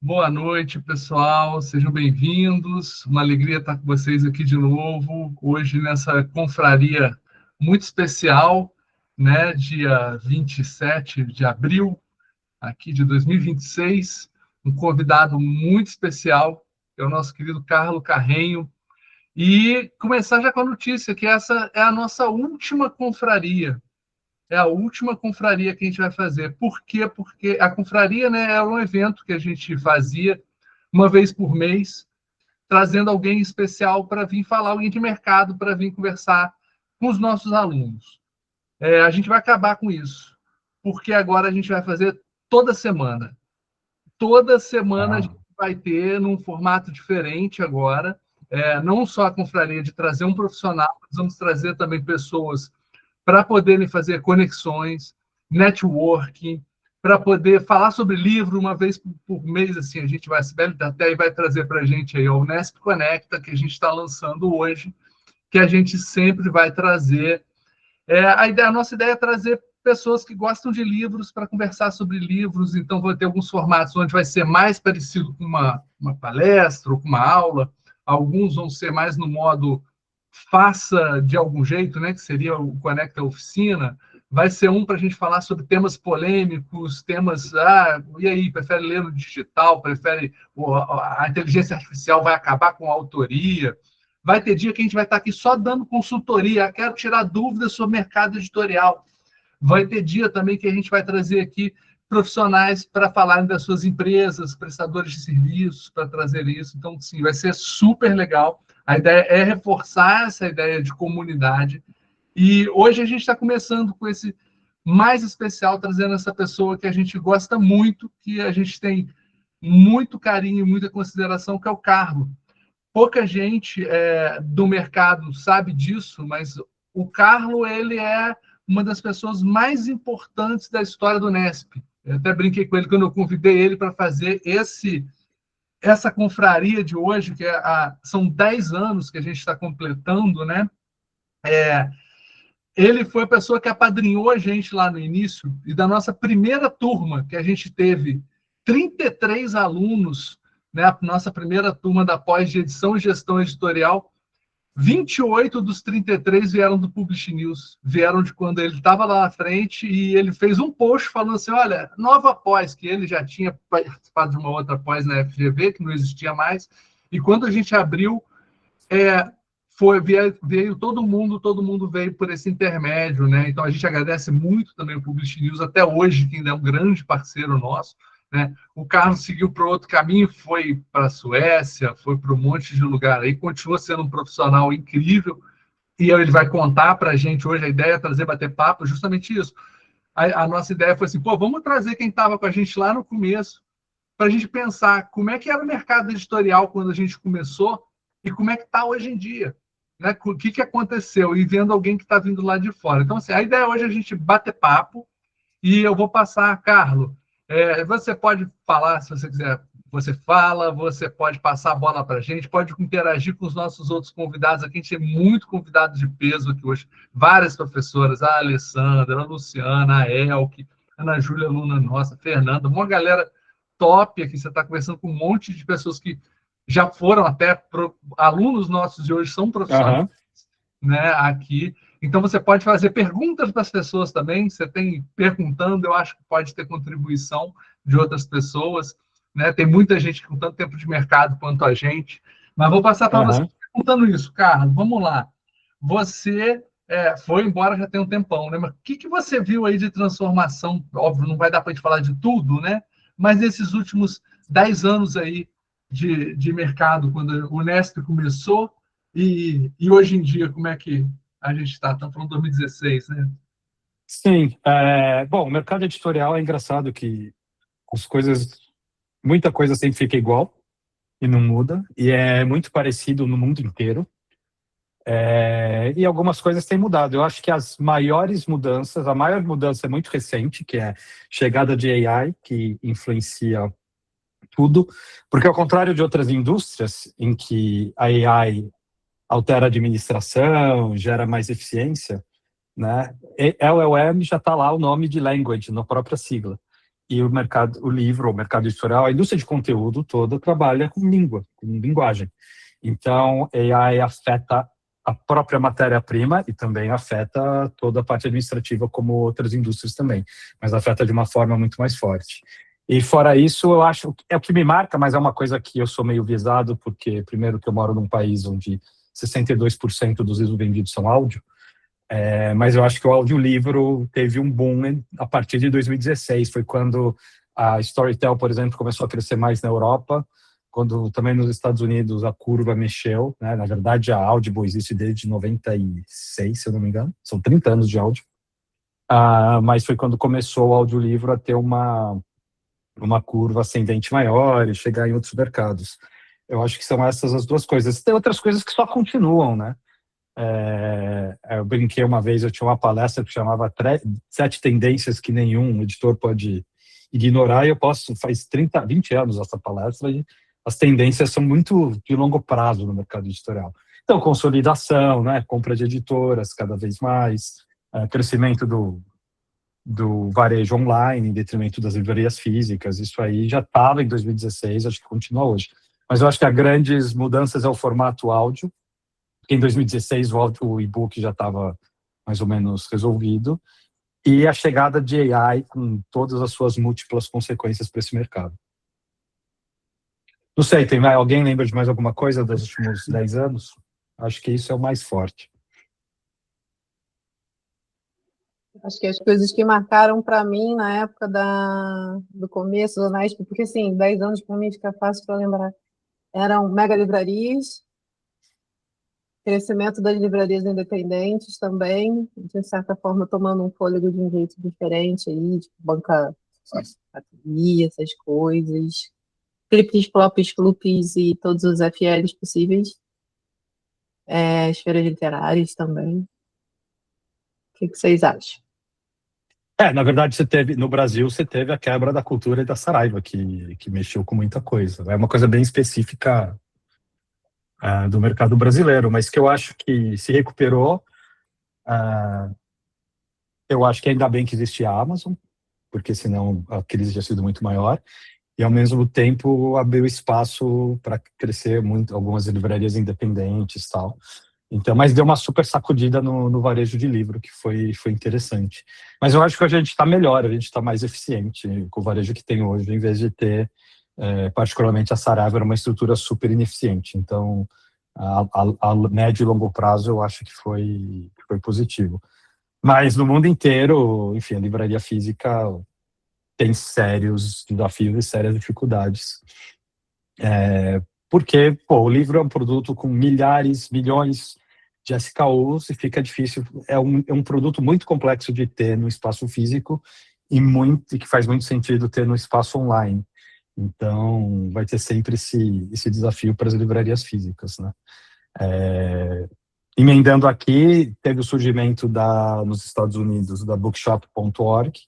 Boa noite, pessoal. Sejam bem-vindos. Uma alegria estar com vocês aqui de novo, hoje nessa confraria muito especial, né? Dia 27 de abril, aqui de 2026. Um convidado muito especial, que é o nosso querido Carlo Carrenho. E começar já com a notícia, que essa é a nossa última confraria. É a última confraria que a gente vai fazer. Por quê? Porque a confraria, né, era um evento que a gente fazia uma vez por mês, trazendo alguém especial para vir falar, alguém de mercado, para vir conversar com os nossos alunos. A gente vai acabar com isso, porque agora a gente vai fazer toda semana. Toda semana a Ah, gente vai ter num formato diferente agora. Não só a confraria de trazer um profissional, mas vamos trazer também pessoas para poderem fazer conexões, networking, para poder falar sobre livro uma vez por mês. Assim, a gente vai, a Sibeli até vai trazer para a gente aí o Unesp Conecta, que a gente está lançando hoje, que a gente sempre vai trazer. A nossa ideia é trazer pessoas que gostam de livros para conversar sobre livros, então vai ter alguns formatos onde vai ser mais parecido com uma palestra ou com uma aula, alguns vão ser mais no modo faça de algum jeito, né, que seria o Conecta Oficina, vai ser um para a gente falar sobre temas polêmicos, temas, e aí, prefere ler no digital, prefere, a inteligência artificial vai acabar com a autoria, vai ter dia que a gente vai estar aqui só dando consultoria, quero tirar dúvidas sobre mercado editorial, vai ter dia também que a gente vai trazer aqui profissionais para falarem das suas empresas, prestadores de serviços, para trazer isso. Então, sim, vai ser super legal. A ideia é reforçar essa ideia de comunidade. E hoje a gente está começando com esse mais especial, trazendo essa pessoa que a gente gosta muito, que a gente tem muito carinho, muita consideração, que é o Carlo. Pouca gente do mercado sabe disso, mas o Carlo ele é uma das pessoas mais importantes da história do Nesp. Eu até brinquei com ele quando eu convidei ele para fazer essa confraria de hoje, que são 10 anos que a gente está completando, né? Ele foi a pessoa que apadrinhou a gente lá no início, e da nossa primeira turma, que a gente teve 33 alunos, né? A nossa primeira turma da pós de edição e gestão editorial, 28 dos 33 vieram do Publish News, vieram de quando ele estava lá na frente e ele fez um post falando assim, olha, nova pós, que ele já tinha participado de uma outra pós na FGV, que não existia mais, e quando a gente abriu, é, veio todo mundo veio por esse intermédio, né? Então a gente agradece muito também o Publish News, até hoje, que ainda é um grande parceiro nosso, né? O Carlos seguiu para outro caminho, foi para a Suécia, foi para um monte de lugar aí, continua sendo um profissional incrível, e ele vai contar para a gente hoje. A ideia é trazer, bater papo, justamente isso. A nossa ideia foi assim, pô, vamos trazer quem estava com a gente lá no começo, para a gente pensar como é que era o mercado editorial quando a gente começou e como é que está hoje em dia. Né? O que aconteceu? E vendo alguém que está vindo lá de fora. Então, assim, a ideia hoje é a gente bater papo e eu vou passar, Carlos. Você pode falar, se você quiser, você fala, você pode passar a bola para a gente, pode interagir com os nossos outros convidados aqui. A gente tem muito convidado de peso aqui hoje, várias professoras, a Alessandra, a Luciana, a Elke, a Ana Júlia, aluna nossa, a Fernanda, uma galera top aqui. Você está conversando com um monte de pessoas que já foram até alunos nossos de hoje, são profissionais, aham. né, aqui. Então, você pode fazer perguntas para as pessoas também. Você tem perguntando, eu acho que pode ter contribuição de outras pessoas. Né? Tem muita gente com tanto tempo de mercado quanto a gente. Mas vou passar para você Aham. perguntando isso, Carlos. Vamos lá. Você foi embora já tem um tempão, né? Mas o que você viu aí de transformação? Óbvio, não vai dar para a gente falar de tudo, né? Mas nesses últimos 10 anos aí de mercado, quando o Nesp começou, e hoje em dia, como é que a gente está? Estamos falando de 2016, né? Sim. Bom, o mercado editorial é engraçado que as coisas, muita coisa sempre fica igual e não muda, e é muito parecido no mundo inteiro. E algumas coisas têm mudado. Eu acho que as maiores mudanças, a maior mudança é muito recente, que é a chegada de AI, que influencia tudo, porque ao contrário de outras indústrias em que a AI altera a administração, gera mais eficiência, né? LLM já está lá o nome de language na própria sigla. e o mercado, o livro, o mercado editorial, a indústria de conteúdo toda trabalha com língua, com linguagem. Então, AI afeta a própria matéria-prima e também afeta toda a parte administrativa, como outras indústrias também, mas afeta de uma forma muito mais forte. E fora isso, eu acho que é o que me marca, mas é uma coisa que eu sou meio visado, porque primeiro que eu moro num país onde 62% dos livros vendidos são áudio, mas eu acho que o audiolivro teve um boom a partir de 2016, foi quando a Storytel, por exemplo, começou a crescer mais na Europa, quando também nos Estados Unidos a curva mexeu, né? Na verdade, a Audible existe desde 96, se eu não me engano, são 30 anos de áudio, mas foi quando começou o audiolivro a ter uma curva ascendente maior e chegar em outros mercados. Eu acho que são essas as duas coisas. Tem outras coisas que só continuam, né? Eu brinquei uma vez, eu tinha uma palestra que chamava 7 tendências que nenhum editor pode ignorar, e eu posso, faz 30, 20 anos essa palestra, e as tendências são muito de longo prazo no mercado editorial. Então, consolidação, né, compra de editoras cada vez mais, crescimento do varejo online em detrimento das livrarias físicas, isso aí já estava em 2016, acho que continua hoje. Mas eu acho que as grandes mudanças é o formato áudio, porque em 2016 o e-book já estava mais ou menos resolvido, e a chegada de AI com todas as suas múltiplas consequências para esse mercado. Não sei, alguém lembra de mais alguma coisa dos últimos 10 anos? Acho que isso é o mais forte. Acho que as coisas que marcaram para mim na época do começo do Unesp, porque assim, 10 anos para mim fica fácil para lembrar, eram mega livrarias, crescimento das livrarias independentes também, de certa forma tomando um fôlego de um jeito diferente aí, tipo banca, essas coisas, flips, flops, clubes e todos os FLs possíveis, as feiras literárias também. O que vocês acham? Na verdade, no Brasil, você teve a quebra da cultura e da Saraiva, que mexeu com muita coisa. É uma coisa bem específica do mercado brasileiro, mas que eu acho que se recuperou. Eu acho que ainda bem que existe a Amazon, porque senão a crise tinha sido muito maior, e ao mesmo tempo abriu espaço para crescer muito algumas livrarias independentes e tal. Então, mas deu uma super sacudida no varejo de livro, que foi interessante. Mas eu acho que a gente está melhor, a gente está mais eficiente com o varejo que tem hoje, em vez de ter, particularmente a Saraiva, era uma estrutura super ineficiente. Então, a médio e longo prazo, eu acho que foi positivo. Mas no mundo inteiro, enfim, a livraria física tem sérios desafios e sérias dificuldades. Porque, o livro é um produto com milhares, milhões de SKUs e fica difícil. É um produto muito complexo de ter no espaço físico e que faz muito sentido ter no espaço online. Então, vai ter sempre esse desafio para as livrarias físicas, né? Emendando aqui, teve o surgimento nos Estados Unidos da Bookshop.org,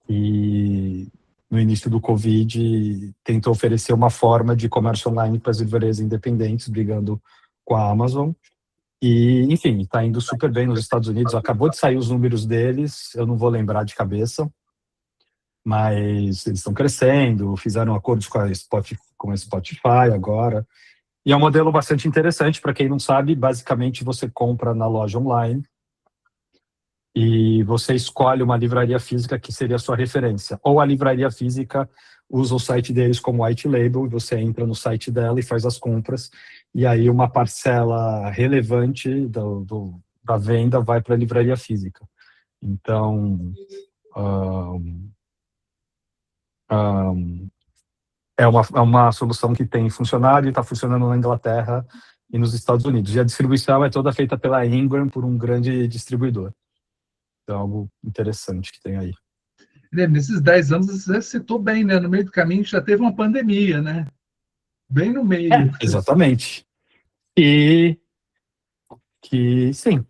e no início do Covid tentou oferecer uma forma de comércio online para as livrarias independentes, brigando com a Amazon. E, enfim, está indo super bem nos Estados Unidos. Acabou de sair os números deles, eu não vou lembrar de cabeça, mas eles estão crescendo, fizeram acordos com a Spotify agora. E é um modelo bastante interessante, para quem não sabe, basicamente você compra na loja online e você escolhe uma livraria física que seria a sua referência. Ou a livraria física usa o site deles como white label, e você entra no site dela e faz as compras, e aí uma parcela relevante da venda vai para a livraria física. Então, é uma solução que tem funcionado e está funcionando na Inglaterra e nos Estados Unidos. E a distribuição é toda feita pela Ingram, por um grande distribuidor. Então, algo interessante que tem aí. Nesses 10 anos, você citou bem, né? No meio do caminho já teve uma pandemia, né? Bem no meio. Exatamente. E sim,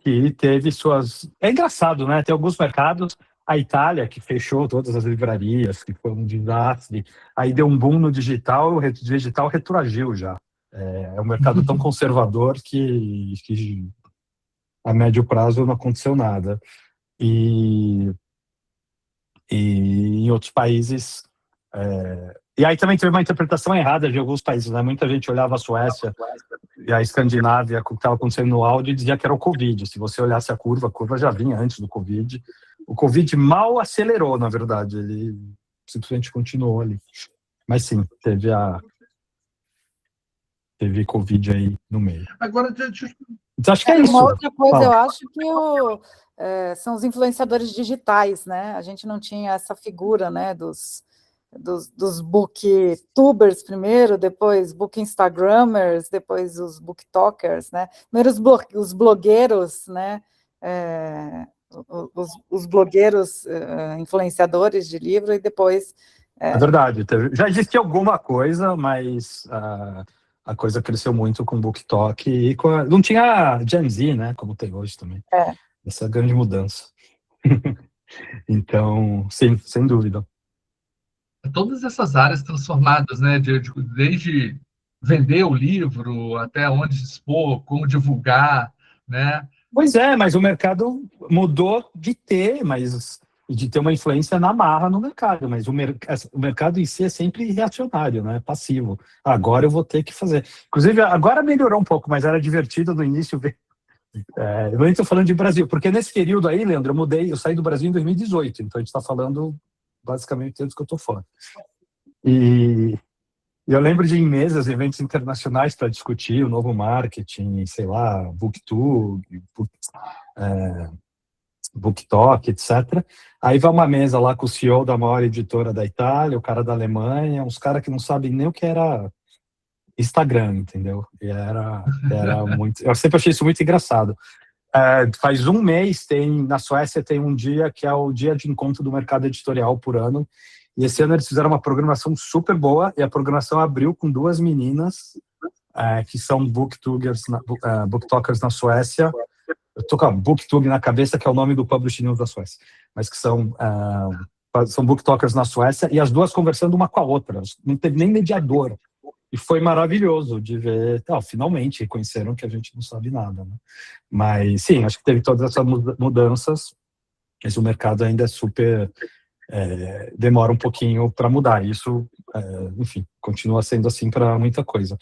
que teve suas... É engraçado, né? Tem alguns mercados, a Itália, que fechou todas as livrarias, que foi um desastre, aí deu um boom no digital, o digital retroagiu já. É um mercado tão conservador que a médio prazo não aconteceu nada. E E em outros países... E aí também teve uma interpretação errada de alguns países, né? Muita gente olhava a Suécia e a Escandinávia, com o que estava acontecendo no áudio, e dizia que era o Covid. Se você olhasse a curva já vinha antes do Covid. O Covid mal acelerou, na verdade. Ele simplesmente continuou ali. Mas sim, teve Covid aí no meio. Agora, Então, acho que é isso. Uma outra coisa, Fala. eu acho que são os influenciadores digitais, né? A gente não tinha essa figura, né, dos booktubers primeiro, depois book instagramers, depois os booktalkers, né? Primeiro os blogueiros, né? Os blogueiros influenciadores de livro, e depois... É verdade, já existia alguma coisa, mas a coisa cresceu muito com o BookTok e não tinha Gen Z, né, como tem hoje também. Essa grande mudança. Então, sim, sem dúvida. Todas essas áreas transformadas, né, desde vender o livro até onde expor, como divulgar, né? Pois é, mas o mercado mudou de ter uma influência na marra no mercado, mas o mercado em si é sempre reacionário, né? Passivo. Agora eu vou ter que fazer. Inclusive, agora melhorou um pouco, mas era divertido no início ver. Eu nem estou falando de Brasil, porque nesse período aí, Leandro, eu saí do Brasil em 2018, então a gente está falando basicamente antes que eu estou fora. E eu lembro de ir em mesas, eventos internacionais para discutir o novo marketing, sei lá, BookTube, BookTok, etc. Aí vai uma mesa lá com o CEO da maior editora da Itália, o cara da Alemanha, uns caras que não sabem nem o que era Instagram, entendeu? E era muito... Eu sempre achei isso muito engraçado. Faz um mês, na Suécia tem um dia que é o dia de encontro do mercado editorial por ano, e esse ano eles fizeram uma programação super boa, e a programação abriu com duas meninas que são booktokers na Suécia. Eu estou com a Booktube na cabeça, que é o nome do publishing news da Suécia, mas que são booktokers na Suécia, e as duas conversando uma com a outra, não teve nem mediador. E foi maravilhoso de ver, finalmente reconheceram que a gente não sabe nada, né? Mas sim, acho que teve todas essas mudanças, mas o mercado ainda é super... demora um pouquinho para mudar. Isso, enfim, continua sendo assim para muita coisa.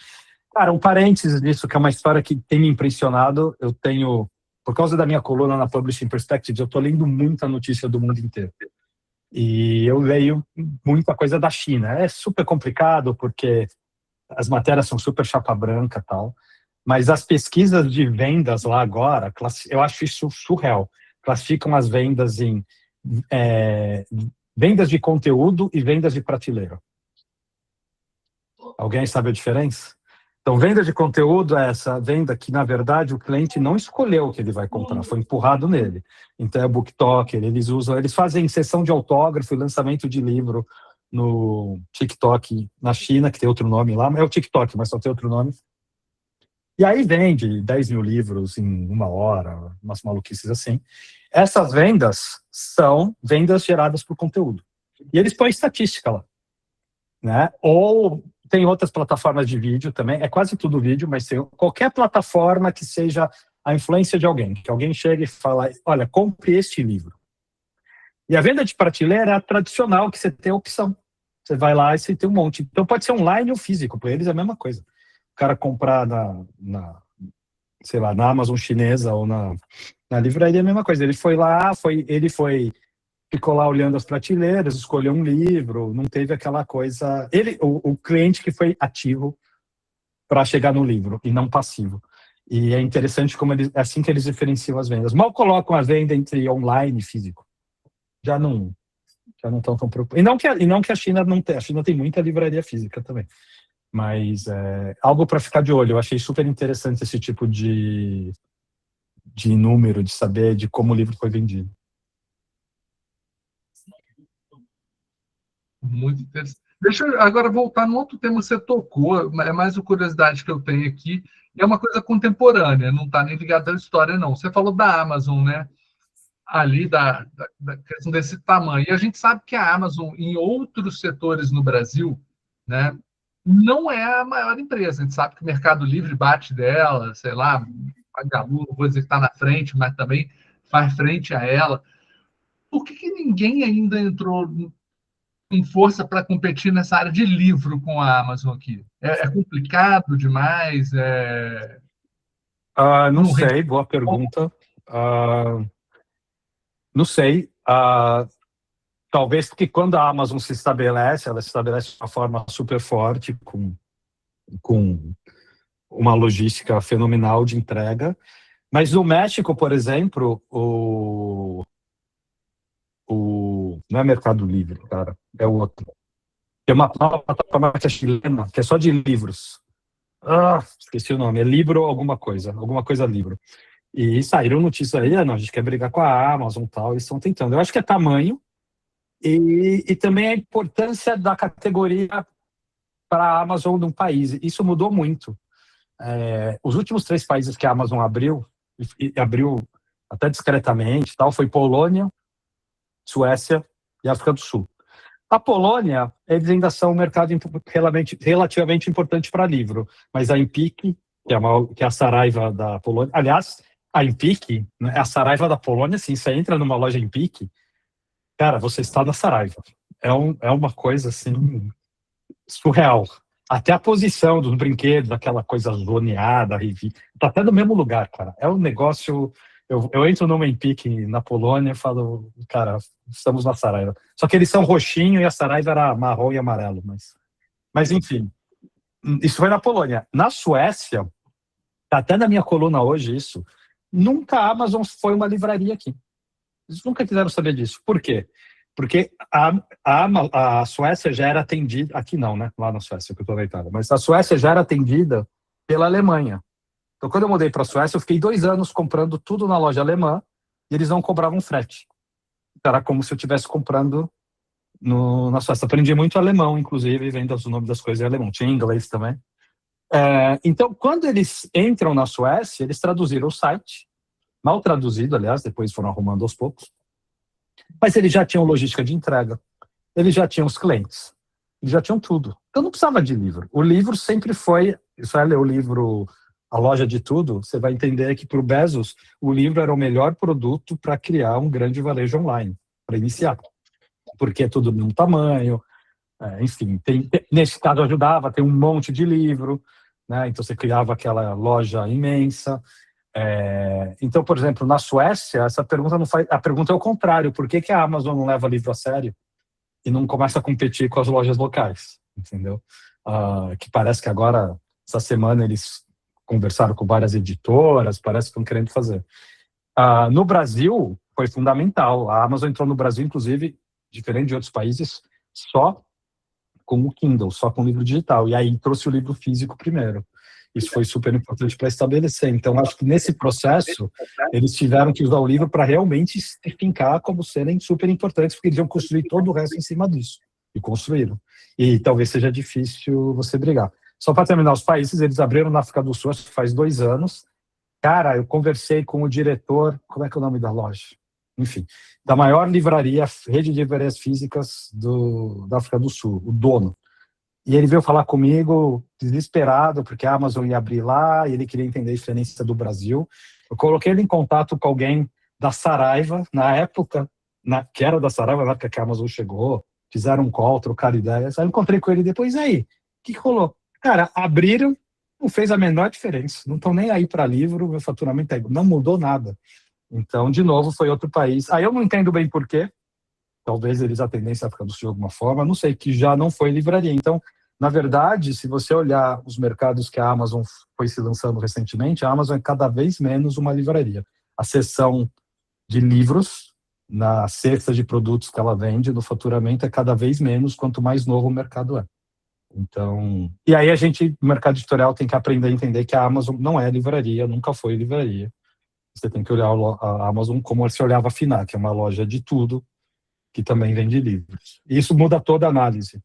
Cara, um parênteses disso, que é uma história que tem me impressionado. Eu tenho, por causa da minha coluna na Publishing Perspectives, eu estou lendo muita notícia do mundo inteiro. E eu leio muita coisa da China. É super complicado, porque as matérias são super chapa branca e tal, mas as pesquisas de vendas lá agora, eu acho isso surreal. Classificam as vendas em vendas de conteúdo e vendas de prateleira. Alguém sabe a diferença? Então, venda de conteúdo é essa venda que, na verdade, o cliente não escolheu o que ele vai comprar, foi empurrado nele. Então, é BookTok, eles fazem sessão de autógrafo e lançamento de livro no TikTok na China, que tem outro nome lá, é o TikTok, mas só tem outro nome. E aí vende 10 mil livros em uma hora, umas maluquices assim. Essas vendas são vendas geradas por conteúdo. E eles põem estatística lá, né? Ou tem outras plataformas de vídeo também, é quase tudo vídeo, mas tem qualquer plataforma que seja a influência de alguém, que alguém chega e fala, olha, compre este livro. E a venda de prateleira é a tradicional, que você tem a opção. Você vai lá e você tem um monte. Então pode ser online ou físico, para eles é a mesma coisa. O cara comprar sei lá, na Amazon chinesa ou na livraria é a mesma coisa. Ele foi lá, ficou lá olhando as prateleiras, escolheu um livro, não teve aquela coisa... O cliente que foi ativo para chegar no livro, e não passivo. E é interessante como é assim que eles diferenciam as vendas. Mal colocam a venda entre online e físico. Já não estão tão preocupados. E não que a China não tenha. A China tem muita livraria física também. Mas algo para ficar de olho. Eu achei super interessante esse tipo de número, de saber de como o livro foi vendido. Muito interessante. Deixa eu agora voltar no outro tema que você tocou, é mais uma curiosidade que eu tenho aqui, e é uma coisa contemporânea, não está nem ligada à história, não. Você falou da Amazon, né? Ali da questão desse tamanho. E a gente sabe que a Amazon, em outros setores no Brasil, né, não é a maior empresa. A gente sabe que o Mercado Livre bate dela, sei lá, a Magalu, não vou dizer que está na frente, mas também faz frente a ela. por que ninguém ainda entrou com força para competir nessa área de livro com a Amazon aqui? É complicado demais? Não sei, boa pergunta. Não sei. Talvez porque quando a Amazon se estabelece, ela se estabelece de uma forma super forte, com uma logística fenomenal de entrega. Mas no México, por exemplo, não é Mercado Livre, cara, é o outro. Tem uma plataforma que é chilena, que é só de livros. Esqueci o nome, é Libro alguma coisa Libro. E saíram notícias aí, não, a gente quer brigar com a Amazon e tal, eles estão tentando. Eu acho que é tamanho e também a importância da categoria para a Amazon num país. Isso mudou muito. Os últimos 3 países que a Amazon abriu, e abriu até discretamente, tal, foi Polônia, Suécia e África do Sul. A Polônia, eles ainda são um mercado relativamente importante para livro, mas a Empik, que é a Saraiva da Polônia, aliás, a Empik, né, a Saraiva da Polônia, assim, você entra numa loja Empik, cara, você está na Saraiva. É uma coisa, assim, surreal. Até a posição dos brinquedos, aquela coisa zoneada, tá até no mesmo lugar, cara. É um negócio... Eu entro numa Empik na Polônia e falo, cara, estamos na Saraiva. Só que eles são roxinho e a Saraiva era marrom e amarelo. Mas enfim, isso foi na Polônia. Na Suécia, tá até na minha coluna hoje isso, nunca a Amazon foi uma livraria aqui. Eles nunca quiseram saber disso. Por quê? Porque a Suécia já era atendida... Aqui não, né? Lá na Suécia, que eu estou na Itália. Mas a Suécia já era atendida pela Alemanha. Então, quando eu mudei para a Suécia, eu fiquei 2 anos comprando tudo na loja alemã e eles não cobravam frete. Era como se eu estivesse comprando na Suécia. Aprendi muito alemão, inclusive, vendo os nomes das coisas em alemão. Tinha inglês também. Então, quando eles entram na Suécia, eles traduziram o site, mal traduzido, aliás, depois foram arrumando aos poucos, mas eles já tinham logística de entrega, eles já tinham os clientes, eles já tinham tudo. Então, não precisava de livro. O livro sempre foi... Você vai ler o livro... A Loja de Tudo, você vai entender que para o Bezos, o livro era o melhor produto para criar um grande varejo online, para iniciar. Porque é tudo do mesmo tamanho, enfim, nesse caso ajudava, tem um monte de livro, né? Então você criava aquela loja imensa. Então, por exemplo, na Suécia, essa pergunta não faz... A pergunta é o contrário, por que a Amazon não leva livro a sério e não começa a competir com as lojas locais, entendeu? Que parece que agora, essa semana, eles conversaram com várias editoras, parece que estão querendo fazer. No Brasil, foi fundamental. A Amazon entrou no Brasil, inclusive, diferente de outros países, só com o Kindle, só com o livro digital. E aí trouxe o livro físico primeiro. Isso foi super importante para estabelecer. Então, acho que nesse processo, eles tiveram que usar o livro para realmente se fincar como serem super importantes, porque eles iam construir todo o resto em cima disso. E construíram. E talvez seja difícil você brigar. Só para terminar, os países, eles abriram na África do Sul, acho que faz 2 anos. Cara, eu conversei com o diretor, como é que é o nome da loja? Enfim, da maior livraria, rede de livrarias físicas da África do Sul, o dono. E ele veio falar comigo, desesperado, porque a Amazon ia abrir lá, e ele queria entender a diferença do Brasil. Eu coloquei ele em contato com alguém da Saraiva, na época, que era da Saraiva, na época que a Amazon chegou, fizeram um call, trocaram ideias. Aí eu encontrei com ele depois, e aí, o que rolou? Cara, abriram, não fez a menor diferença. Não estão nem aí para livro, meu faturamento não mudou nada. Então, de novo, foi outro país. Aí eu não entendo bem por quê. Talvez eles atendessem a África do Sul de alguma forma. Não sei, que já não foi livraria. Então, na verdade, se você olhar os mercados que a Amazon foi se lançando recentemente, a Amazon é cada vez menos uma livraria. A seção de livros, na cesta de produtos que ela vende, no faturamento, é cada vez menos, quanto mais novo o mercado é. Então, e aí o mercado editorial tem que aprender a entender que a Amazon não é livraria, nunca foi livraria. Você tem que olhar a Amazon como se olhava a Fnac, que é uma loja de tudo, que também vende livros. E isso muda toda a análise,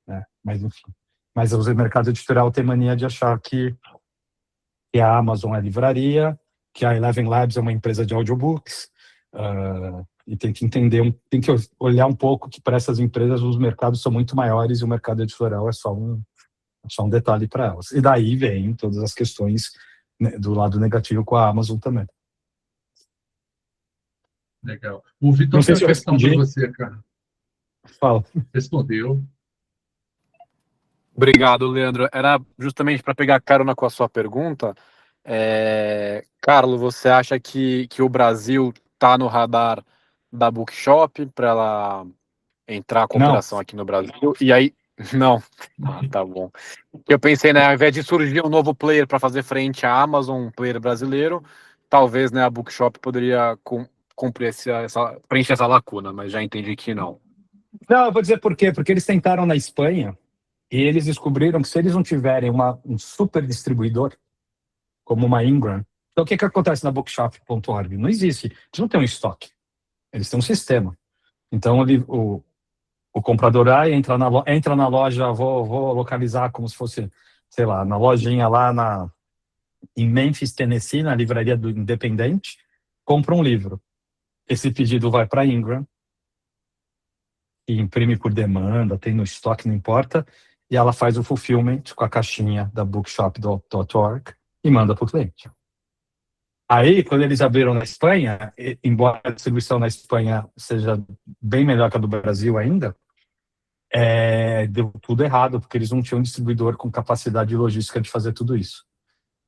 né? Mas, enfim. Mas o mercado editorial tem mania de achar que a Amazon é livraria, que a Eleven Labs é uma empresa de audiobooks, e tem que entender, tem que olhar um pouco que para essas empresas os mercados são muito maiores e o mercado editorial é só um detalhe para elas. E daí vem todas as questões, né, do lado negativo com a Amazon também. Legal. O Vitor Não sei tem se uma eu questão para respondi. você, cara. Fala. Respondeu. Obrigado, Leandro. Era justamente para pegar carona com a sua pergunta. Carlos, você acha que o Brasil está no radar da Bookshop para ela entrar com Não. operação aqui no Brasil? E aí, não. Tá bom. Eu pensei, né, ao invés de surgir um novo player para fazer frente à Amazon, um player brasileiro, talvez, né, a Bookshop poderia cumprir preencher essa lacuna, mas já entendi que não. Não, eu vou dizer por quê. Porque eles tentaram na Espanha e eles descobriram que se eles não tiverem um super distribuidor, como uma Ingram, então o que acontece na Bookshop.org? Não existe. Eles não têm um estoque. Eles têm um sistema. Então, o comprador entra na loja, vou localizar como se fosse, sei lá, na lojinha lá em Memphis, Tennessee, na livraria do Independente, compra um livro. Esse pedido vai para a Ingram, e imprime por demanda, tem no estoque, não importa, e ela faz o fulfillment com a caixinha da bookshop.org e manda para o cliente. Aí, quando eles abriram na Espanha, embora a distribuição na Espanha seja bem melhor que a do Brasil ainda, deu tudo errado, porque eles não tinham um distribuidor com capacidade logística de fazer tudo isso.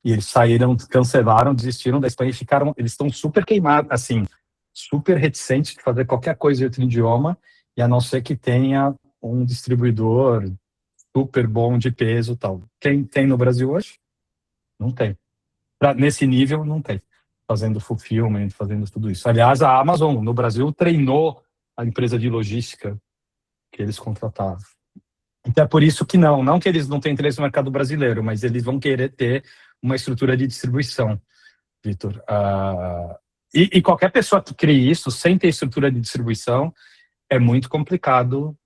E eles saíram, cancelaram, desistiram da Espanha e ficaram, eles estão super queimados, assim, super reticentes de fazer qualquer coisa em outro idioma, e a não ser que tenha um distribuidor super bom de peso e tal. Quem tem no Brasil hoje? Não tem. Nesse nível, não tem. Fazendo fulfillment, fazendo tudo isso. Aliás, a Amazon, no Brasil, treinou a empresa de logística que eles contratavam. Então é por isso que não que eles não têm interesse no mercado brasileiro, mas eles vão querer ter uma estrutura de distribuição, Vitor. E qualquer pessoa que crie isso sem ter estrutura de distribuição é muito complicado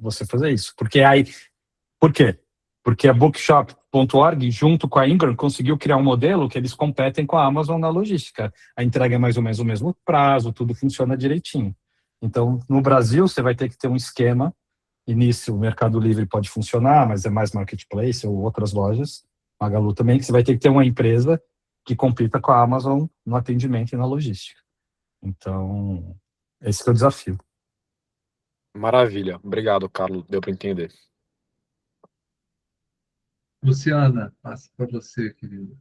você fazer isso. Por quê? Porque a Bookshop.org, junto com a Ingram, conseguiu criar um modelo que eles competem com a Amazon na logística. A entrega é mais ou menos o mesmo prazo, tudo funciona direitinho. Então, no Brasil, você vai ter que ter um esquema. E nisso o Mercado Livre pode funcionar, mas é mais marketplace ou outras lojas. Magalu também, que você vai ter que ter uma empresa que compita com a Amazon no atendimento e na logística. Então, esse é o desafio. Maravilha. Obrigado, Carlos. Deu para entender. Luciana, passa para você, querida.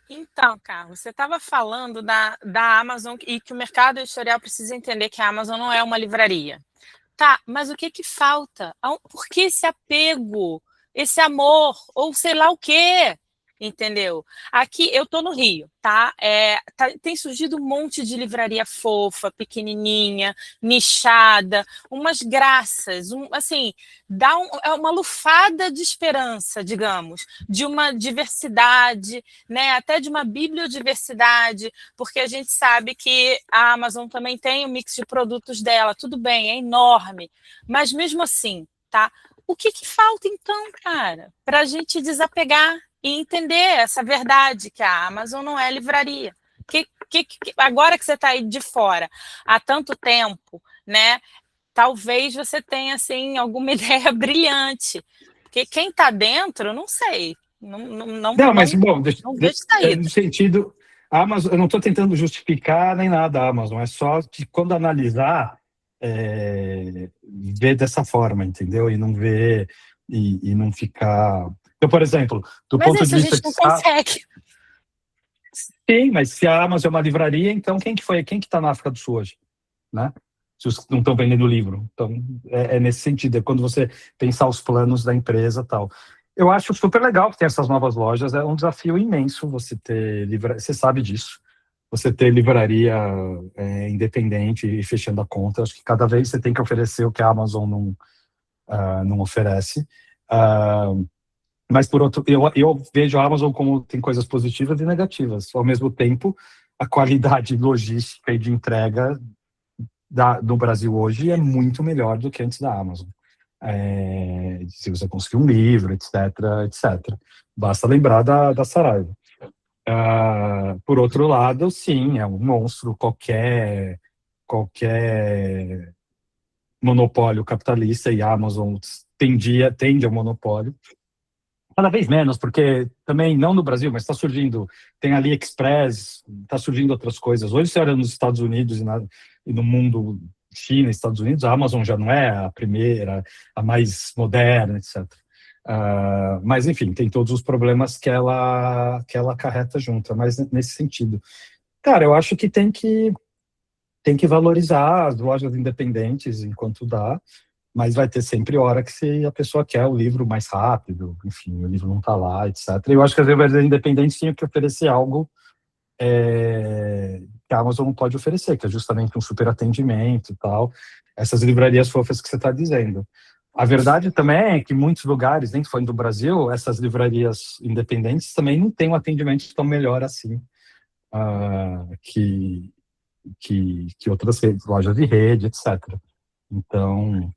Então, Carlos, você estava falando da Amazon e que o mercado editorial precisa entender que a Amazon não é uma livraria. Tá, mas o que falta? Por que esse apego, esse amor, ou sei lá o quê? Entendeu? Aqui, eu tô no Rio, tá? Tem surgido um monte de livraria fofa, pequenininha, nichada, umas graças, assim, dá uma lufada de esperança, digamos, de uma diversidade, né? Até de uma bibliodiversidade, porque a gente sabe que a Amazon também tem um mix de produtos dela, tudo bem, é enorme, mas mesmo assim, tá? O que falta, então, cara, para a gente desapegar e entender essa verdade, que a Amazon não é livraria? Agora que você está aí de fora há tanto tempo, né? Talvez você tenha, assim, alguma ideia brilhante. Porque quem está dentro, não sei. Mas, bom, não vejo saída. No sentido, a Amazon, eu não estou tentando justificar nem nada a Amazon, é só que quando analisar, ver dessa forma, entendeu? E não ver, e não ficar... Então, por exemplo, do ponto de vista... Mas a gente não consegue. Sim, mas se a Amazon é uma livraria, então quem que está na África do Sul hoje? Né? Se os não estão vendendo livro. Então, é nesse sentido, é quando você pensar os planos da empresa e tal. Eu acho super legal que tem essas novas lojas, é um desafio imenso você ter livraria, você sabe disso, você ter livraria independente e fechando a conta. Acho que cada vez você tem que oferecer o que a Amazon não oferece. Mas, por outro, eu vejo a Amazon como tem coisas positivas e negativas. Ao mesmo tempo, a qualidade logística e de entrega no Brasil hoje é muito melhor do que antes da Amazon. Se você conseguir um livro, etc. Basta lembrar da Saraiva. Por outro lado, sim, é um monstro. Qualquer monopólio capitalista, e a Amazon tende ao monopólio. Cada vez menos, porque também, não no Brasil, mas está surgindo, tem AliExpress, está surgindo outras coisas. Hoje, você olha nos Estados Unidos e no mundo, China e Estados Unidos, a Amazon já não é a primeira, a mais moderna, etc. Mas, enfim, tem todos os problemas que ela acarreta junto, mas nesse sentido. Cara, eu acho que tem que valorizar as lojas independentes enquanto dá, mas vai ter sempre hora que se a pessoa quer o livro mais rápido, enfim, o livro não está lá, etc. Eu acho que as livrarias independentes tinham que oferecer algo que a Amazon não pode oferecer, que é justamente um super atendimento e tal, essas livrarias fofas que você está dizendo. A verdade também é que em muitos lugares, nem falando do Brasil, essas livrarias independentes também não têm um atendimento tão melhor assim que outras lojas de rede, etc. Então,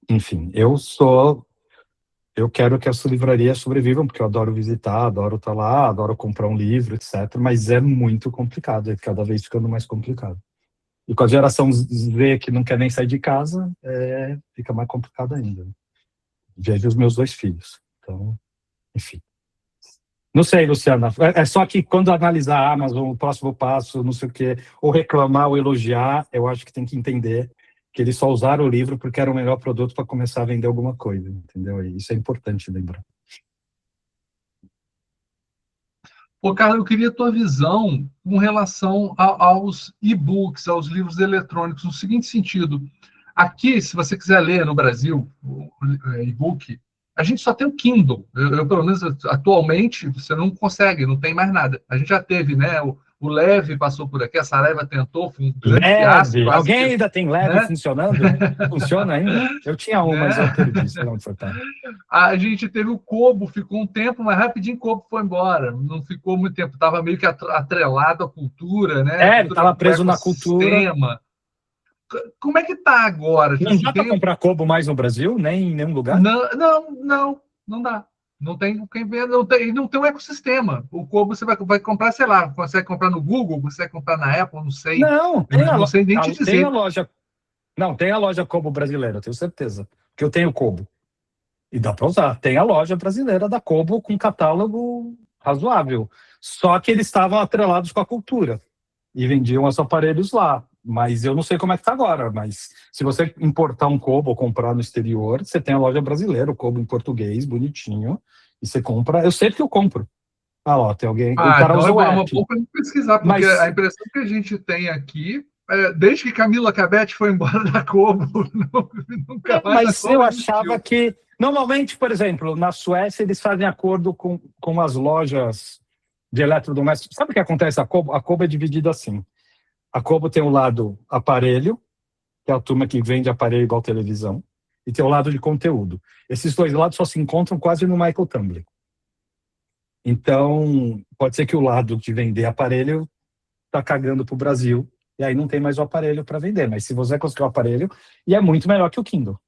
enfim, eu quero que essas livrarias sobrevivam, porque eu adoro visitar, adoro estar lá, adoro comprar um livro, etc. Mas é muito complicado, é cada vez ficando mais complicado. E com a geração Z, que não quer nem sair de casa, fica mais complicado ainda. Vejo os meus 2 filhos. Então, enfim. Não sei, Luciana. É só que quando analisar a Amazon, o próximo passo, não sei o quê, ou reclamar ou elogiar, eu acho que tem que entender que eles só usaram o livro porque era o melhor produto para começar a vender alguma coisa, entendeu? E isso é importante lembrar. Pô, cara, eu queria a tua visão com relação aos e-books, aos livros eletrônicos, no seguinte sentido. Aqui, se você quiser ler no Brasil o e-book, a gente só tem o Kindle. Eu, pelo menos, atualmente, você não consegue, não tem mais nada. A gente já teve, né? O Leve passou por aqui, a Saraiva tentou, foi um grande fiasco. Leve! Alguém ainda tem Leve, né? funcionando? Funciona ainda? Eu tinha um, mas eu perdi, sei lá onde foi. A gente teve o Kobo, ficou um tempo, mas rapidinho o Kobo foi embora. Não ficou muito tempo, estava meio que atrelado à cultura, né? Ele estava preso na cultura. Como é que tá agora? Não dá para comprar Kobo mais no Brasil, nem em nenhum lugar? Não dá. Não tem quem venda, não tem um ecossistema. O Kobo você vai comprar, sei lá, consegue comprar no Google, consegue comprar na Apple, não sei. Não sei nem te dizer. Tem a loja. Não, tem a loja Kobo brasileira, eu tenho certeza. Porque eu tenho Kobo. E dá para usar. Tem a loja brasileira da Kobo com catálogo razoável. Só que eles estavam atrelados com a cultura. E vendiam os aparelhos lá. Mas eu não sei como é que está agora. Mas se você importar um Kobo ou comprar no exterior, você tem a loja brasileira, o Kobo em português, bonitinho. E você compra. Eu sei que eu compro. Ah lá, tem alguém. O cara então usa o app. Uma pouco a gente pesquisar, porque a impressão que a gente tem aqui, desde que Camila Cabete foi embora da Kobo, nunca mais. Mas eu achava que. Normalmente, por exemplo, na Suécia, eles fazem acordo com as lojas de eletrodomésticos. Sabe o que acontece? A Kobo é dividida assim. A Kobo tem o lado aparelho, que é a turma que vende aparelho igual televisão, e tem o lado de conteúdo. Esses 2 lados só se encontram quase no Michael Tumbling. Então, pode ser que o lado de vender aparelho está cagando para o Brasil, e aí não tem mais o aparelho para vender. Mas se você conseguir o aparelho, e é muito melhor que o Kindle.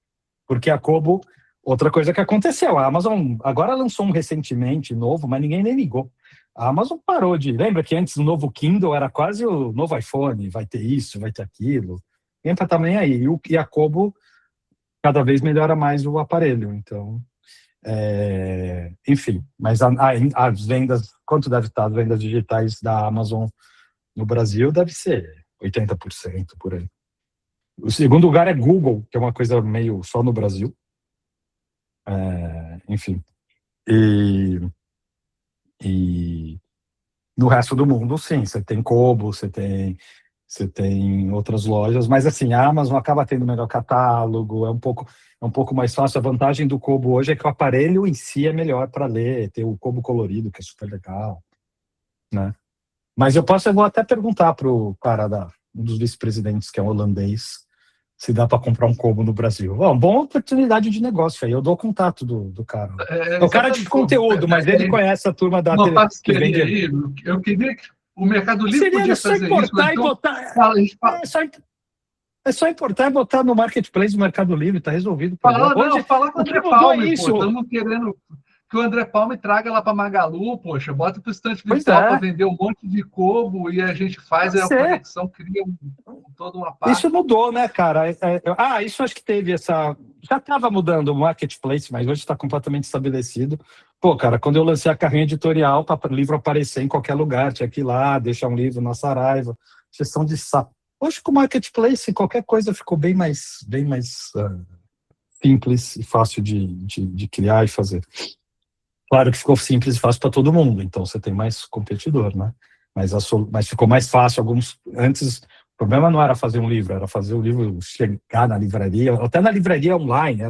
Porque a Kobo, outra coisa que aconteceu, a Amazon agora lançou um recentemente novo, mas ninguém nem ligou. A Amazon parou de... Lembra que antes o novo Kindle era quase o novo iPhone, vai ter isso, vai ter aquilo. Ninguém tá nem aí. E a Kobo cada vez melhora mais o aparelho. Então, enfim. Mas as vendas... Quanto deve estar as vendas digitais da Amazon no Brasil? Deve ser 80% por aí. O segundo lugar é Google, que é uma coisa meio só no Brasil. Enfim. E no resto do mundo, sim, você tem Kobo, você tem outras lojas, mas assim, a Amazon acaba tendo melhor catálogo, é um pouco mais fácil. A vantagem do Kobo hoje é que o aparelho em si é melhor para ler, tem o Kobo colorido, que é super legal, né? Mas eu vou até perguntar para o cara um dos vice-presidentes, que é um holandês, se dá para comprar um Kobo no Brasil. Uma boa oportunidade de negócio aí. Eu dou o contato do cara. É o cara de conteúdo, mas ele conhece a turma da que vende aí. Eu queria que o Mercado Livre podia fazer isso. É só importar e botar no Marketplace do Mercado Livre, tá resolvido. Falar com o André Palme, estamos querendo que o André Palme traga lá para Magalu, poxa, bota para o estante virtual para vender um monte de Kobo e a gente faz a conexão, cria toda uma parte. Isso mudou, né, cara? Isso acho que teve essa... já estava mudando o marketplace, mas hoje está completamente estabelecido. Pô, cara, quando eu lancei a carrinha editorial, para o livro aparecer em qualquer lugar, tinha que ir lá, deixar um livro na Saraiva, gestão de saco. Hoje, com o marketplace, qualquer coisa ficou bem mais simples e fácil de criar e fazer. Claro que ficou simples e fácil para todo mundo, então você tem mais competidor, né? Mas ficou mais fácil. Antes, o problema não era fazer um livro, era fazer o livro chegar na livraria, até na livraria online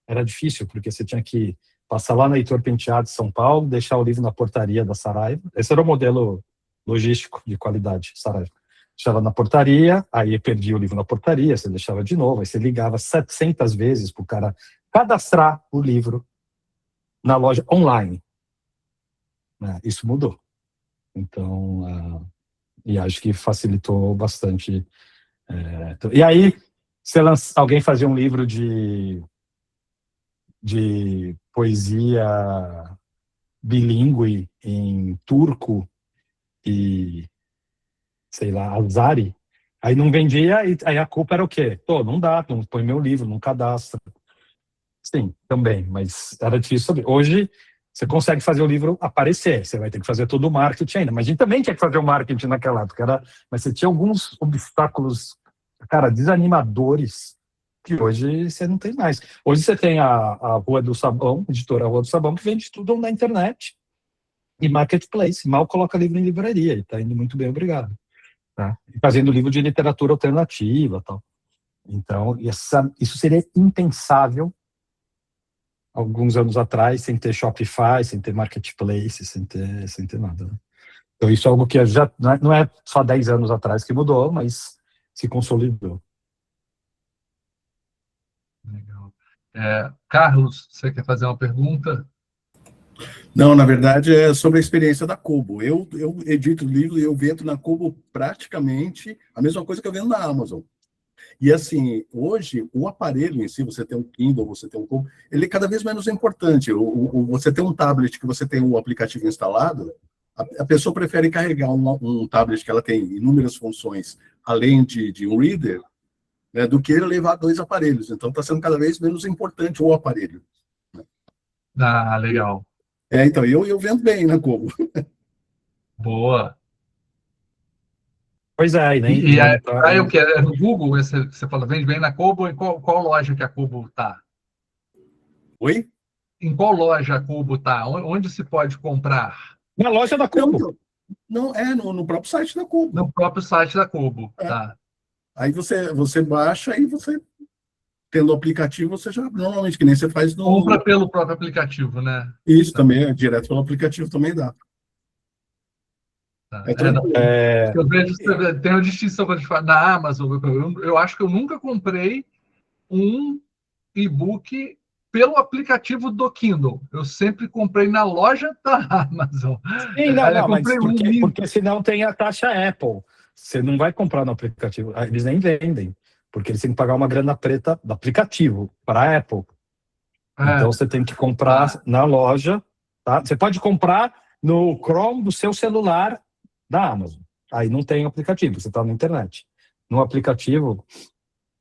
era difícil, porque você tinha que passar lá na Heitor Penteado de São Paulo, deixar o livro na portaria da Saraiva. Esse era o modelo logístico de qualidade, Saraiva. Deixava na portaria, aí perdia o livro na portaria, você deixava de novo, aí você ligava 700 vezes para o cara cadastrar o livro na loja online. Isso mudou. Então, e acho que facilitou bastante. E aí, alguém fazia um livro de poesia bilíngue em turco e, sei lá, azari, aí não vendia, aí a culpa era o quê? Pô, não dá, não põe meu livro, não cadastra. Sim, também, mas era difícil saber. Hoje, você consegue fazer o livro aparecer, você vai ter que fazer todo o marketing ainda, mas a gente também tinha que fazer o marketing naquela época, mas você tinha alguns obstáculos, cara, desanimadores, que hoje você não tem mais. Hoje você tem a Rua do Sabão, a editora Rua do Sabão, que vende tudo na internet e marketplace, mal coloca livro em livraria, e está indo muito bem, obrigado. Tá? E fazendo livro de literatura alternativa, tal. Então, isso seria impensável alguns anos atrás, sem ter Shopify, sem ter marketplace, sem ter nada. Né? Então, isso é algo que já não é só 10 anos atrás que mudou, mas se consolidou. Legal. Carlos, você quer fazer uma pergunta? Não, na verdade é sobre a experiência da Kobo. Eu edito livro e eu vendo na Kobo praticamente a mesma coisa que eu vendo na Amazon. E assim, hoje, o aparelho em si, você tem um Kindle, você tem um Kobo, ele é cada vez menos importante. Você tem um tablet que você tem o aplicativo instalado, a pessoa prefere carregar um tablet que ela tem inúmeras funções, além de um reader, né, do que levar 2 aparelhos. Então, está sendo cada vez menos importante o aparelho. Ah, legal. Então, eu vendo bem na Kobo. Boa. Pois é, E aí o que? É no Google? Você fala, vende bem na Kobo? Em qual loja que a Kobo está? Oi? Em qual loja a Kobo está? Onde se pode comprar? Na loja da Kobo. Não, no próprio site da Kobo. No próprio site da Kobo, tá. Aí você baixa e você, tendo o aplicativo, você já, normalmente, que nem você faz no... Compra pelo próprio aplicativo, né? Isso também, direto pelo aplicativo também dá. Tá. Eu vejo, tem uma distinção quando a gente fala na Amazon. Eu acho que eu nunca comprei um e-book pelo aplicativo do Kindle. Eu sempre comprei na loja da Amazon. Sim, não, mas porque senão tem a taxa Apple. Você não vai comprar no aplicativo. Eles nem vendem, porque eles têm que pagar uma grana preta do aplicativo para a Apple. Então você tem que comprar na loja. Tá? Você pode comprar no Chrome do seu celular da Amazon. Aí não tem aplicativo, você está na internet. No aplicativo,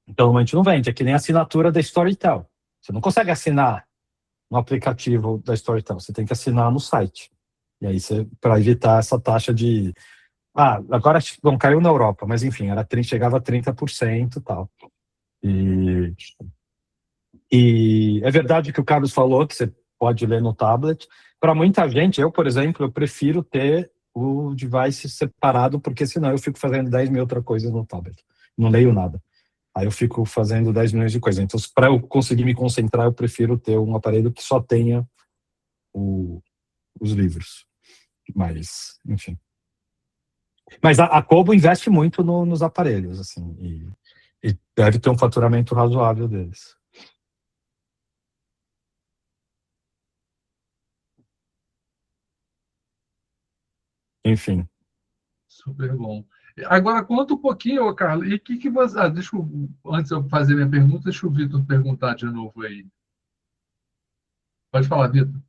então normalmente não vende. É que nem a assinatura da Storytel. Você não consegue assinar no aplicativo da Storytel, você tem que assinar no site. E aí, para evitar essa taxa de... agora não caiu na Europa, mas enfim, chegava a 30% e tal. E é verdade que o Carlos falou, que você pode ler no tablet. Para muita gente, eu, por exemplo, eu prefiro ter o device separado, porque senão eu fico fazendo 10 mil outras coisas no tablet. Não leio nada. Aí eu fico fazendo 10 milhões de coisas. Então, para eu conseguir me concentrar, eu prefiro ter um aparelho que só tenha os livros. Mas, enfim. Mas a Kobo investe muito nos aparelhos, assim, e deve ter um faturamento razoável deles. Enfim. Super bom. Agora, conta um pouquinho, Carlos, e que você... antes de eu fazer minha pergunta, deixa o Vitor perguntar de novo aí. Pode falar, Vitor.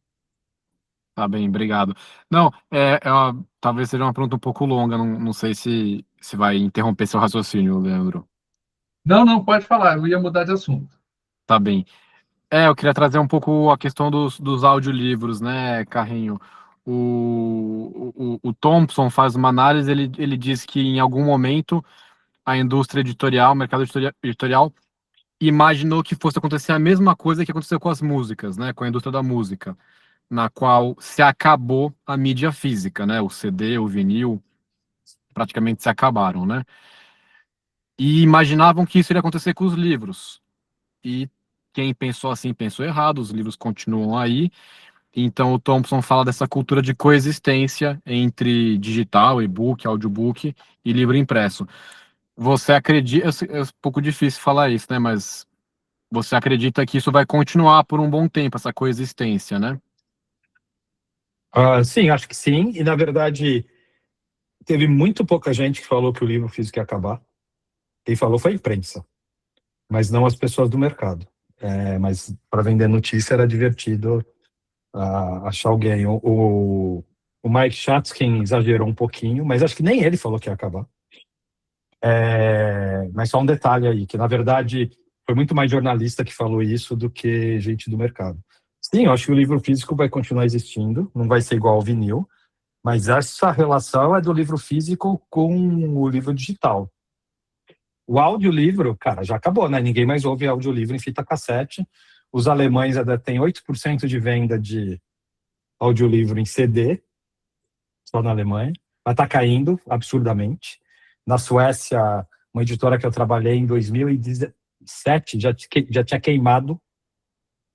Tá bem, obrigado. Não, talvez seja uma pergunta um pouco longa, não sei se vai interromper seu raciocínio, Leandro. Não, pode falar, eu ia mudar de assunto. Tá bem. Eu queria trazer um pouco a questão dos audiolivros, né, Carrinho? O Thompson faz uma análise, ele diz que em algum momento a indústria editorial, o mercado editorial, imaginou que fosse acontecer a mesma coisa que aconteceu com as músicas, né, com a indústria da música, na qual se acabou a mídia física, né, o CD, o vinil, praticamente se acabaram, né? E imaginavam que isso iria acontecer com os livros. E quem pensou assim pensou errado, os livros continuam aí. Então o Thompson fala dessa cultura de coexistência entre digital, e-book, audiobook e livro impresso. Você acredita, é um pouco difícil falar isso, né? Mas você acredita que isso vai continuar por um bom tempo, essa coexistência, né? Sim, acho que sim. E, na verdade, teve muito pouca gente que falou que o livro físico ia acabar. Quem falou foi a imprensa, mas não as pessoas do mercado. Mas para vender notícia era divertido achar alguém. O Mike Shatskin exagerou um pouquinho, mas acho que nem ele falou que ia acabar. Mas só um detalhe aí, que na verdade foi muito mais jornalista que falou isso do que gente do mercado. Sim, eu acho que o livro físico vai continuar existindo, não vai ser igual ao vinil, mas essa relação é do livro físico com o livro digital. O audiolivro, cara, já acabou, né? Ninguém mais ouve audiolivro em fita cassete. Os alemães ainda têm 8% de venda de audiolivro em CD, só na Alemanha, mas está caindo absurdamente. Na Suécia, uma editora que eu trabalhei em 2017 já tinha queimado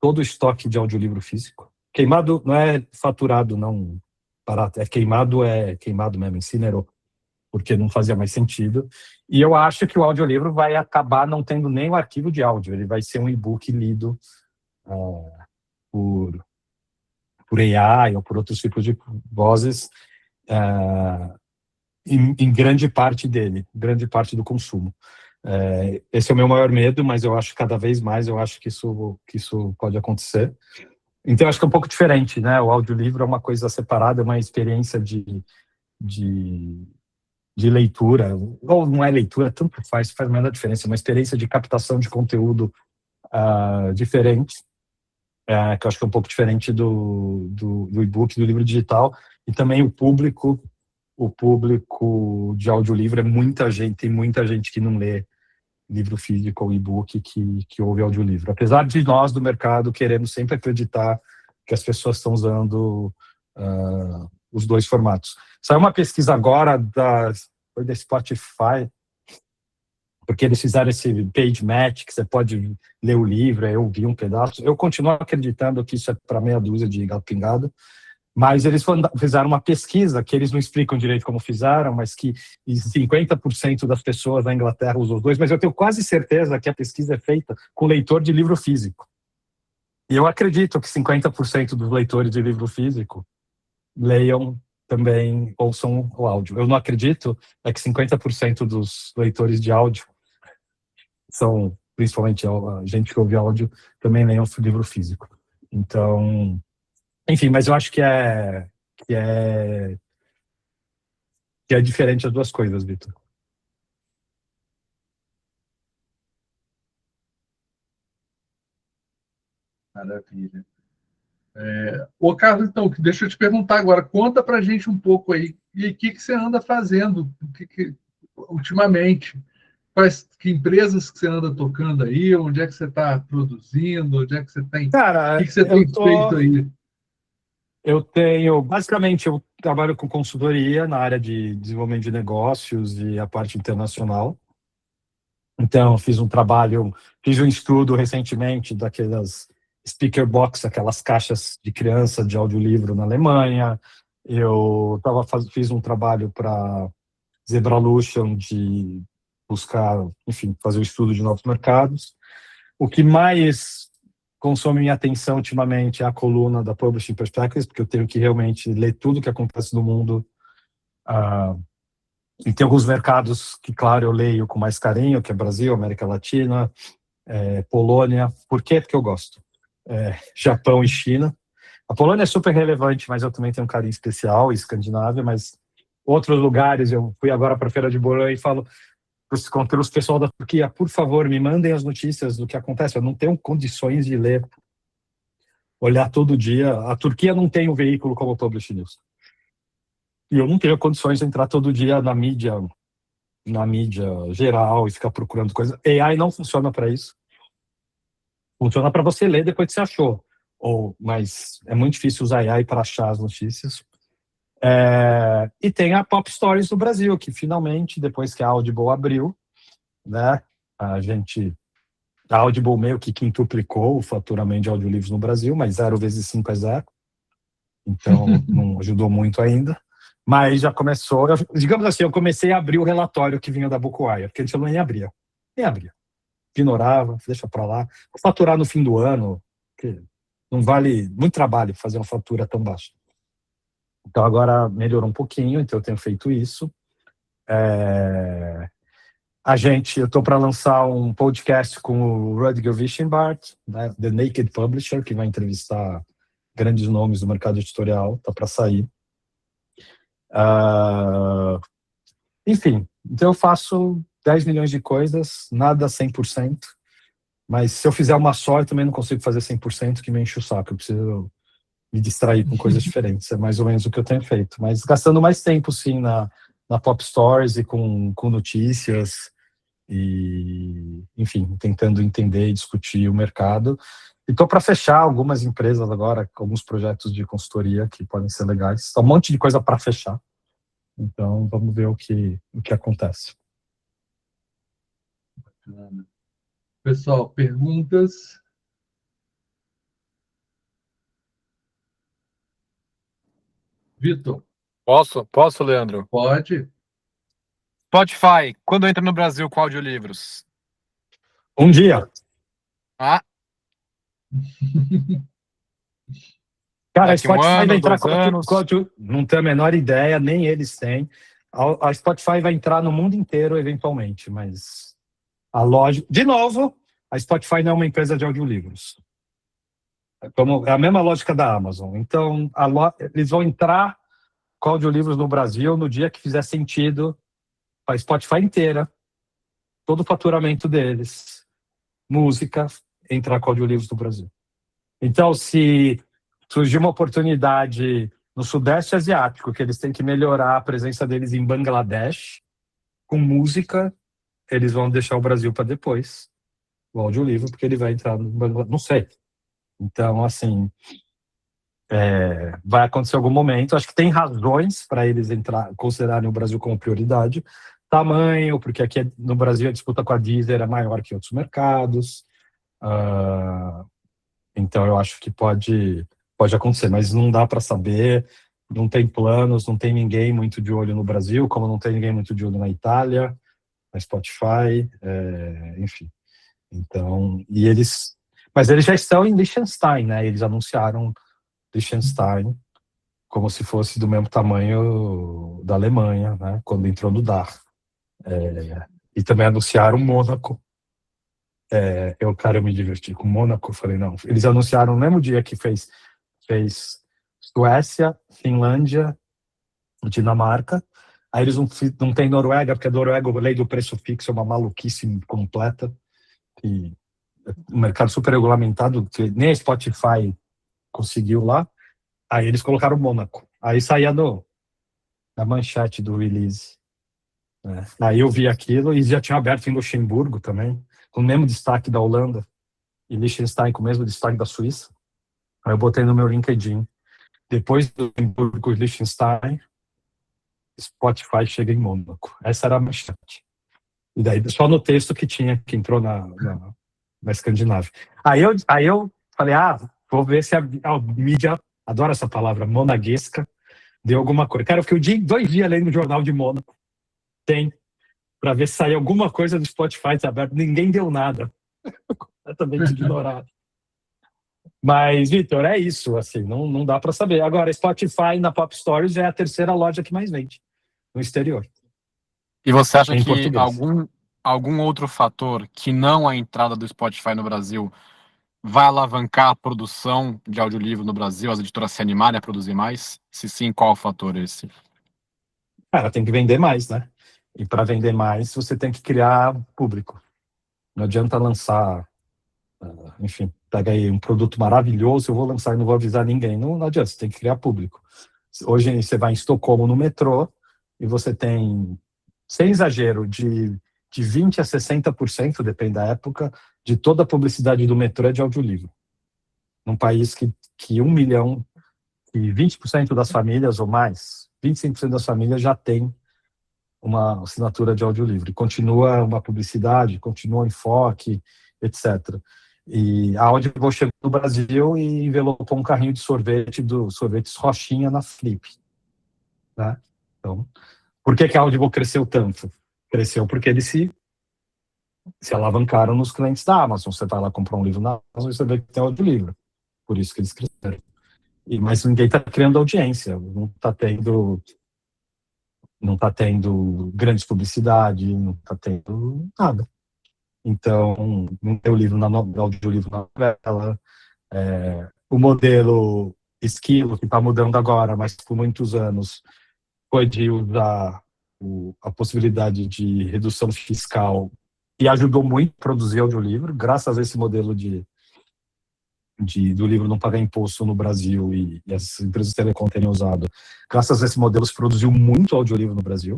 todo o estoque de audiolivro físico. Queimado não é faturado, não barato, é queimado mesmo, incinerou, porque não fazia mais sentido. E eu acho que o audiolivro vai acabar não tendo nem o arquivo de áudio, ele vai ser um e-book lido por AI ou por outros tipos de vozes, em grande parte dele, grande parte do consumo. Esse é o meu maior medo, mas eu acho que cada vez mais eu acho que isso pode acontecer. Então, eu acho que é um pouco diferente, né? O audiolivro é uma coisa separada, é uma experiência de leitura, ou não é leitura, tanto faz a menor diferença, é uma experiência de captação de conteúdo diferente, que eu acho que é um pouco diferente do e-book, do livro digital, e também o público de audiolivro é muita gente, tem muita gente que não lê livro físico ou e-book que ouve audiolivro. Apesar de nós do mercado queremos sempre acreditar que as pessoas estão usando os dois formatos. Saiu uma pesquisa agora foi da Spotify, porque eles fizeram esse page match, que você pode ler o livro, eu vi um pedaço. Eu continuo acreditando que isso é para meia dúzia de gato pingado, mas eles fizeram uma pesquisa que eles não explicam direito como fizeram, mas que 50% das pessoas na Inglaterra usam os dois, mas eu tenho quase certeza que a pesquisa é feita com leitor de livro físico. E eu acredito que 50% dos leitores de livro físico leiam também, ouçam o áudio. Eu não acredito que 50% dos leitores de áudio são, principalmente a gente que ouve áudio, também leiam o livro físico. Então, enfim, mas eu acho que é diferente as duas coisas, Vitor. Maravilha. Ô, Carlos, então, deixa eu te perguntar agora, conta pra gente um pouco aí, e o que você anda fazendo ultimamente? Que empresas que você anda tocando aí? Onde é que você está produzindo? Onde é que você tem? Cara, o que você tem feito aí? Basicamente, eu trabalho com consultoria na área de desenvolvimento de negócios e a parte internacional. Então, fiz um estudo recentemente daquelas speaker box, aquelas caixas de criança de audiolivro na Alemanha. Eu fiz um trabalho para Zebralution de buscar, enfim, fazer o estudo de novos mercados. O que mais consome minha atenção ultimamente é a coluna da Publishing Perspectives, porque eu tenho que realmente ler tudo que acontece no mundo. E tem alguns mercados que, claro, eu leio com mais carinho, que é Brasil, América Latina, Polônia. Por quê? Porque eu gosto. Japão e China. A Polônia é super relevante, mas eu também tenho um carinho especial, e Escandinávia, mas outros lugares, eu fui agora para a Feira de Bolonha e falo, os conteúdos pessoal da Turquia, por favor, me mandem as notícias do que acontece. Eu não tenho condições de ler, olhar todo dia. A Turquia não tem um veículo como o Publish News. E eu não tenho condições de entrar todo dia na mídia geral e ficar procurando coisas. AI não funciona para isso. Funciona para você ler depois que você achou. Mas é muito difícil usar AI para achar as notícias. E tem a Pop Stories do Brasil, que finalmente, depois que a Audible abriu, né, a Audible meio que quintuplicou o faturamento de audiolivros no Brasil, mas 0 vezes 5 é 0. Então, não ajudou muito ainda. Mas já começou, digamos assim, eu comecei a abrir o relatório que vinha da Bookwire, porque antes eu nem abria. Ignorava, deixa para lá. Vou faturar no fim do ano, porque não vale muito trabalho fazer uma fatura tão baixa. Então agora melhorou um pouquinho, então eu tenho feito isso. Eu estou para lançar um podcast com o Rutger Wischenbart, né, The Naked Publisher, que vai entrevistar grandes nomes do mercado editorial, está para sair. Enfim, então eu faço 10 milhões de coisas, nada 100%, mas se eu fizer uma só, eu também não consigo fazer 100%, que me enche o saco, eu preciso me distrair com coisas diferentes, é mais ou menos o que eu tenho feito, mas gastando mais tempo, sim, na Pop Stories e com notícias, e, enfim, tentando entender e discutir o mercado. E estou para fechar algumas empresas agora, alguns projetos de consultoria que podem ser legais. Tá um monte de coisa para fechar. Então, vamos ver o que acontece. Pessoal, perguntas? Vitor, Posso, Leandro? pode? Spotify, quando entra no Brasil com audiolivros? Um dia. Cara, a Spotify vai entrar não tenho a menor ideia, nem eles têm. A Spotify vai entrar no mundo inteiro, eventualmente, mas a loja... De novo, a Spotify não é uma empresa de audiolivros. É a mesma lógica da Amazon. Então, eles vão entrar com audiolivros no Brasil no dia que fizer sentido para a Spotify inteira, todo o faturamento deles, música, entrar com audiolivros no Brasil. Então, se surgir uma oportunidade no Sudeste Asiático, que eles têm que melhorar a presença deles em Bangladesh, com música, eles vão deixar o Brasil para depois, o audiolivro, porque ele vai entrar no Bangladesh, não sei. Então, assim, vai acontecer algum momento. Acho que tem razões para eles considerarem o Brasil como prioridade. Tamanho, porque aqui no Brasil a disputa com a Deezer é maior que outros mercados. Então, eu acho que pode acontecer, mas não dá para saber. Não tem planos, não tem ninguém muito de olho no Brasil, como não tem ninguém muito de olho na Itália, na Spotify, enfim. Então, mas eles já estão em Liechtenstein, né? Eles anunciaram Liechtenstein como se fosse do mesmo tamanho da Alemanha, né? Quando entrou no DAR. E também anunciaram Mônaco. Eu me diverti com Mônaco, falei, não. Eles anunciaram no mesmo dia que fez Suécia, Finlândia, Dinamarca. Aí eles não têm Noruega, porque a Noruega, a lei do preço fixo é uma maluquice completa. E um mercado super regulamentado, que nem a Spotify conseguiu lá. Aí eles colocaram Mônaco. Aí saía na manchete do release. Aí eu vi aquilo e já tinha aberto em Luxemburgo também, com o mesmo destaque da Holanda, e Liechtenstein com o mesmo destaque da Suíça. Aí eu botei no meu LinkedIn. Depois do Luxemburgo e Liechtenstein, Spotify chega em Mônaco. Essa era a manchete. E daí só no texto que entrou na Escandinávia. Aí eu falei, vou ver se a mídia, adoro essa palavra, monaguesca, deu alguma coisa. Cara, eu fiquei 2 dias lendo o jornal de Mônaco. Para ver se saía alguma coisa do Spotify aberto. Ninguém deu nada. Completamente ignorado. Mas, Vitor, é isso, assim, não dá para saber. Agora, Spotify na Pop Stories é a 3ª loja que mais vende no exterior. E você acha em que português. algum outro fator que não a entrada do Spotify no Brasil vai alavancar a produção de audiolivro no Brasil, as editoras se animarem a produzir mais? Se sim, qual o fator esse? Cara, tem que vender mais, né? E para vender mais, você tem que criar público. Não adianta lançar, enfim, pega aí um produto maravilhoso, eu vou lançar e não vou avisar ninguém. Não adianta, você tem que criar público. Hoje você vai em Estocolmo no metrô e você tem, sem exagero, de 20% a 60%, depende da época, de toda a publicidade do metrô é de audiolivro. Num país que 1 milhão e 20% das famílias ou mais, 25% das famílias já tem uma assinatura de audiolivro. E continua uma publicidade, continua um enfoque, etc. E a Audible chegou no Brasil e envelopou um carrinho de sorvete do Sorvetes Rochinha na Flip. Né? Então, por que a Audible cresceu tanto? Cresceu porque eles se alavancaram nos clientes da Amazon. Você vai lá comprar um livro na Amazon e você vê que tem audiolivro. Por isso que eles cresceram. Mas ninguém está criando audiência, não está tendo grandes publicidade, não está tendo nada. Então, não tem o livro audiolivro na novela. O modelo Esquilo, que está mudando agora, mas por muitos anos, foi de usar a possibilidade de redução fiscal e ajudou muito a produzir audiolivro, graças a esse modelo do livro não pagar imposto no Brasil e as empresas de telecom terem usado. Graças a esse modelo se produziu muito audiolivro no Brasil,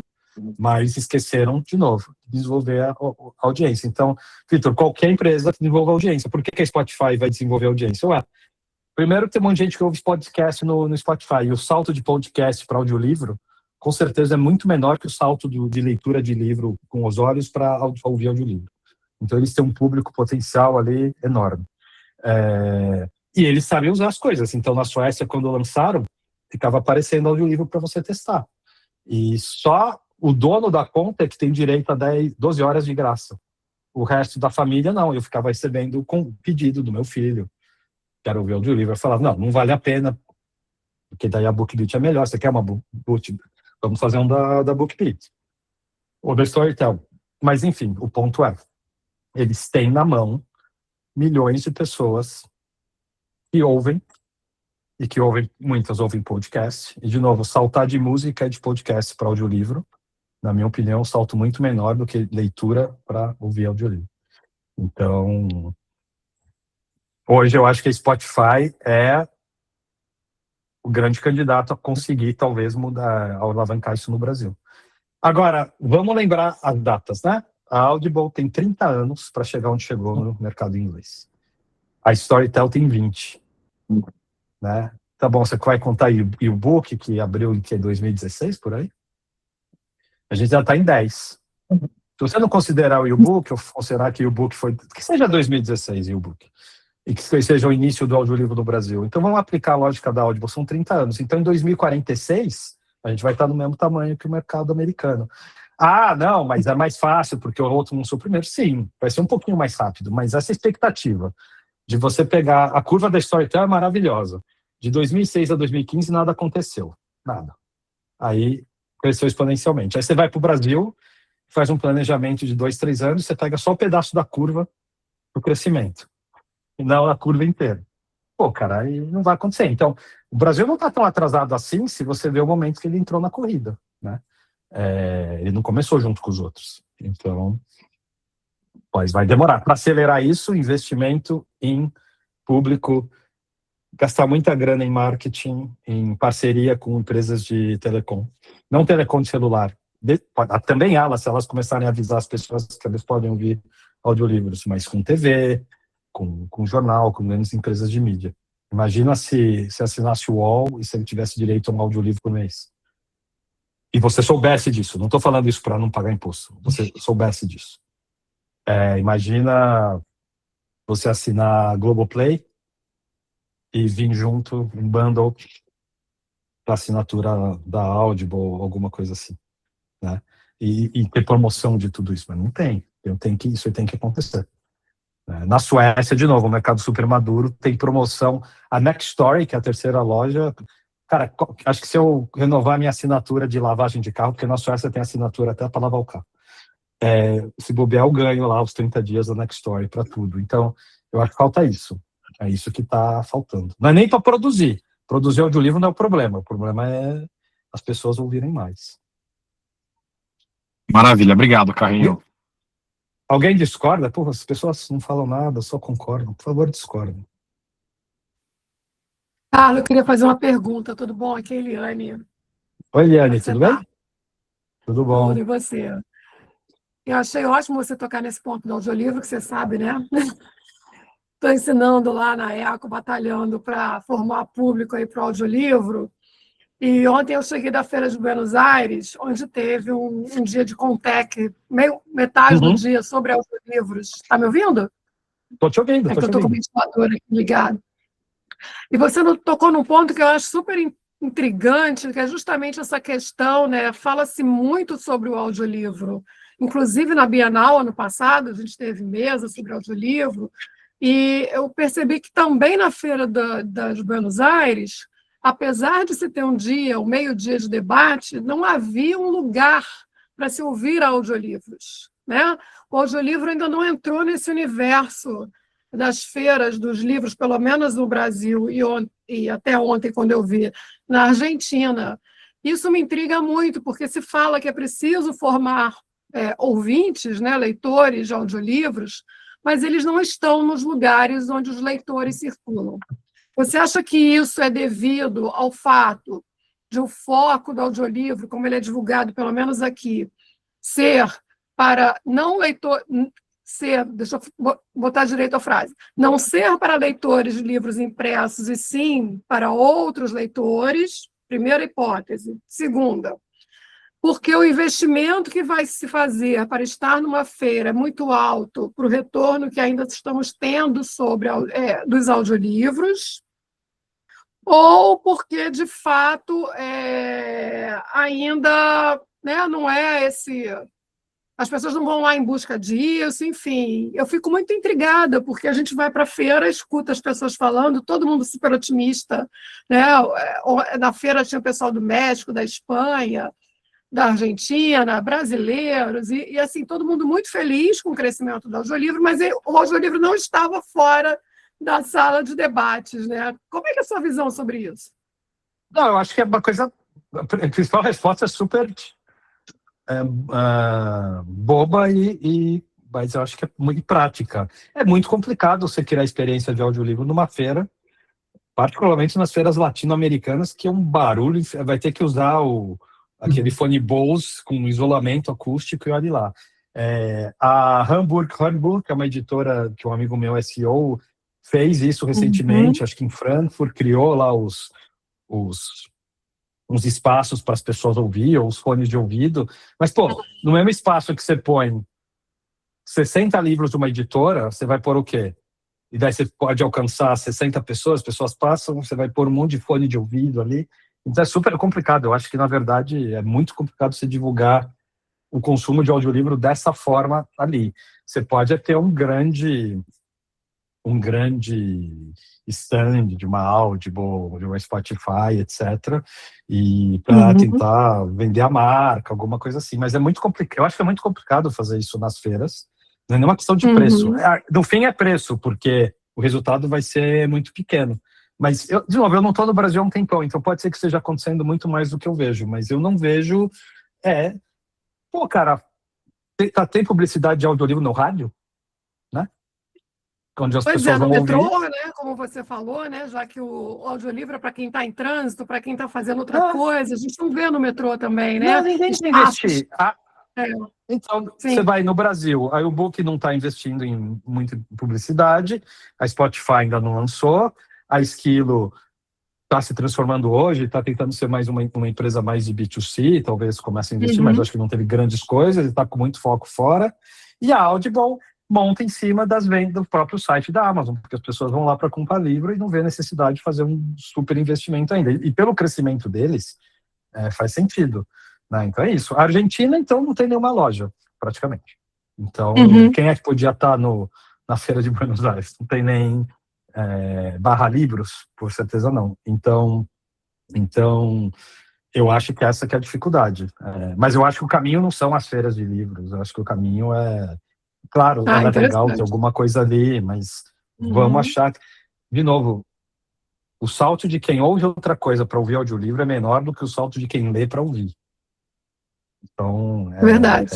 mas esqueceram, de novo, de desenvolver a audiência. Então, Vitor, qualquer empresa que desenvolva audiência, por que a Spotify vai desenvolver audiência? Primeiro tem um monte de gente que ouve podcast no Spotify, e o salto de podcast para audiolivro, com certeza é muito menor que o salto de leitura de livro com os olhos para ouvir audiolivro. Então, eles têm um público potencial ali enorme. E eles sabem usar as coisas. Então, na Suécia, quando lançaram, ficava aparecendo audiolivro para você testar. E só o dono da conta é que tem direito a 12 horas de graça. O resto da família, não. Eu ficava recebendo com pedido do meu filho. Quero ouvir audiolivro. Eu falava, não vale a pena, porque daí a BookBeat é melhor. Você quer uma BookBeat? Vamos fazer um da BookBeat. Ou da Storytel. Mas, enfim, o ponto é, eles têm na mão milhões de pessoas que ouvem, e que muitas ouvem podcast, e de novo, saltar de música e de podcast para audiolivro, na minha opinião, é um salto muito menor do que leitura para ouvir audiolivro. Então, hoje eu acho que a Spotify é o grande candidato a conseguir, talvez, mudar, alavancar isso no Brasil. Agora, vamos lembrar as datas, né? A Audible tem 30 anos para chegar onde chegou no mercado inglês. A Storytel tem 20. Né? Tá bom, você vai contar o book, que abriu em 2016, por aí? A gente já está em 10. Se você não considerar o e-book, ou considerar que o e-book foi... Que seja 2016 e-book. E que seja o início do audiolivro no Brasil. Então, vamos aplicar a lógica da Audible. São 30 anos. Então, em 2046, a gente vai estar no mesmo tamanho que o mercado americano. Não, mas é mais fácil, porque o outro não sou primeiro. Sim, vai ser um pouquinho mais rápido. Mas essa expectativa de você pegar... A curva da Storytel é maravilhosa. De 2006 a 2015, nada aconteceu. Nada. Aí, cresceu exponencialmente. Aí você vai para o Brasil, faz um planejamento de 2, 3 anos, você pega só um pedaço da curva do crescimento. E não a curva inteira. Pô, cara, aí não vai acontecer. Então, o Brasil não está tão atrasado assim se você vê o momento que ele entrou na corrida. Né? Ele não começou junto com os outros. Então, pois vai demorar. Para acelerar isso, investimento em público, gastar muita grana em marketing, em parceria com empresas de telecom. Não telecom de celular. Também se elas começarem a avisar as pessoas que eles podem ouvir audiolivros, mas com TV, com jornal, com grandes empresas de mídia. Imagina se assinasse o UOL e se ele tivesse direito a um audiolivro por mês. E você soubesse disso. Não estou falando isso para não pagar imposto. Você soubesse disso. Imagina você assinar a Globoplay e vir junto um bundle para assinatura da Audible ou alguma coisa assim, né? E ter promoção de tudo isso, mas não tem. Isso tem que acontecer. Na Suécia, de novo, o mercado super maduro, tem promoção. A Nextory, que é a terceira loja, cara, acho que se eu renovar minha assinatura de lavagem de carro, porque na Suécia tem assinatura até para lavar o carro, se bobear, eu ganho lá os 30 dias da Nextory para tudo. Então, eu acho que falta isso. É isso que está faltando. Não é nem para produzir. Produzir audiolivro não é o problema. O problema é as pessoas ouvirem mais. Maravilha, obrigado, Carrinho. Alguém discorda? Porra, as pessoas não falam nada, só concordam. Por favor, discordem. Carlos, eu queria fazer uma pergunta. Tudo bom? Aqui é a Eliane. Oi, Eliane, Você tudo tá? bem? Tudo bom. Tudo, e você? Eu achei ótimo você tocar nesse ponto do audiolivro, que você sabe, né? Estou ensinando lá na ECO, batalhando para formar público aí para o audiolivro. E ontem eu cheguei da Feira de Buenos Aires, onde teve um dia de Contec, metade do dia sobre audiolivros. Está me ouvindo? Tô te ouvindo, É tô que te eu estou com o ouvindo. ventilador aqui ligado. E você tocou num ponto que eu acho super intrigante, que é justamente essa questão, né? Fala-se muito sobre o audiolivro. Inclusive, na Bienal, ano passado, a gente teve mesa sobre audiolivro, e eu percebi que também na Feira de Buenos Aires, apesar de se ter um dia, um meio-dia de debate, não havia um lugar para se ouvir audiolivros, né? O audiolivro ainda não entrou nesse universo das feiras dos livros, pelo menos no Brasil, e até ontem, quando eu vi, na Argentina. Isso me intriga muito, porque se fala que é preciso formar ouvintes, né, leitores de audiolivros, mas eles não estão nos lugares onde os leitores circulam. Você acha que isso é devido ao fato de o foco do audiolivro, como ele é divulgado, pelo menos aqui, ser para não leitor, deixa eu botar direito a frase, não ser para leitores de livros impressos, e sim para outros leitores, primeira hipótese. Segunda, porque o investimento que vai se fazer para estar numa feira é muito alto para o retorno que ainda estamos tendo sobre dos audiolivros, ou porque, de fato, ainda, né, não é esse... As pessoas não vão lá em busca disso, enfim. Eu fico muito intrigada, porque a gente vai para a feira, escuta as pessoas falando, todo mundo super otimista, né? Na feira tinha o pessoal do México, da Espanha, da Argentina, brasileiros, e assim, todo mundo muito feliz com o crescimento do audiolivro, mas o audiolivro não estava fora da sala de debates, né? Como é que é a sua visão sobre isso? Não, eu acho que é uma coisa... A principal resposta é super boba, mas eu acho que é muito prática. É muito complicado você criar experiência de audiolivro numa feira, particularmente nas feiras latino-americanas, que é um barulho, vai ter que usar aquele fone Bose com isolamento acústico e olha lá. A Hamburg, que é uma editora que um amigo meu, SEO, fez isso recentemente, acho que em Frankfurt, criou lá uns espaços para as pessoas ouvir, ou os fones de ouvido, mas, pô, no mesmo espaço que você põe 60 livros de uma editora, você vai pôr o quê? E daí você pode alcançar 60 pessoas, as pessoas passam, você vai pôr um monte de fone de ouvido ali, então é super complicado. Eu acho que, na verdade, é muito complicado você divulgar o consumo de audiolivro dessa forma ali. Você pode ter um grande stand de uma Audible, de uma Spotify, etc., e para tentar vender a marca, alguma coisa assim. Mas é muito complicado. Eu acho que é muito complicado fazer isso nas feiras. Não é nenhuma questão de preço. No fim é preço, porque o resultado vai ser muito pequeno. Mas, de novo, eu não estou no Brasil há um tempão, então pode ser que esteja acontecendo muito mais do que eu vejo, mas eu não vejo... Pô, cara, tem publicidade de audiolivro no rádio, né? Onde as pessoas no vão metrô, ouvir. né, como você falou, né, já que o audiolivro é para quem está em trânsito, para quem está fazendo outra coisa, a gente não vê no metrô também, né? Não, ninguém quer investir. Então, Sim. você vai no Brasil, aí o Book não está investindo em muita publicidade, a Spotify ainda não lançou, a Esquilo está se transformando hoje, está tentando ser mais uma empresa mais de B2C, talvez comece a investir, mas acho que não teve grandes coisas, está com muito foco fora, e a Audible monta em cima das vendas do próprio site da Amazon, porque as pessoas vão lá para comprar livro e não vê necessidade de fazer um super investimento ainda. E pelo crescimento deles, faz sentido, né? Então é isso. A Argentina, então, não tem nenhuma loja, praticamente. Então, quem é que podia estar na Feira de Buenos Aires? Não tem nem barra livros, por certeza não. Então, eu acho que essa que é a dificuldade. Mas eu acho que o caminho não são as feiras de livros, eu acho que o caminho é... Claro, é legal ter alguma coisa ali, mas vamos achar... De novo, o salto de quem ouve outra coisa para ouvir audiolivro é menor do que o salto de quem lê para ouvir. Então, Verdade.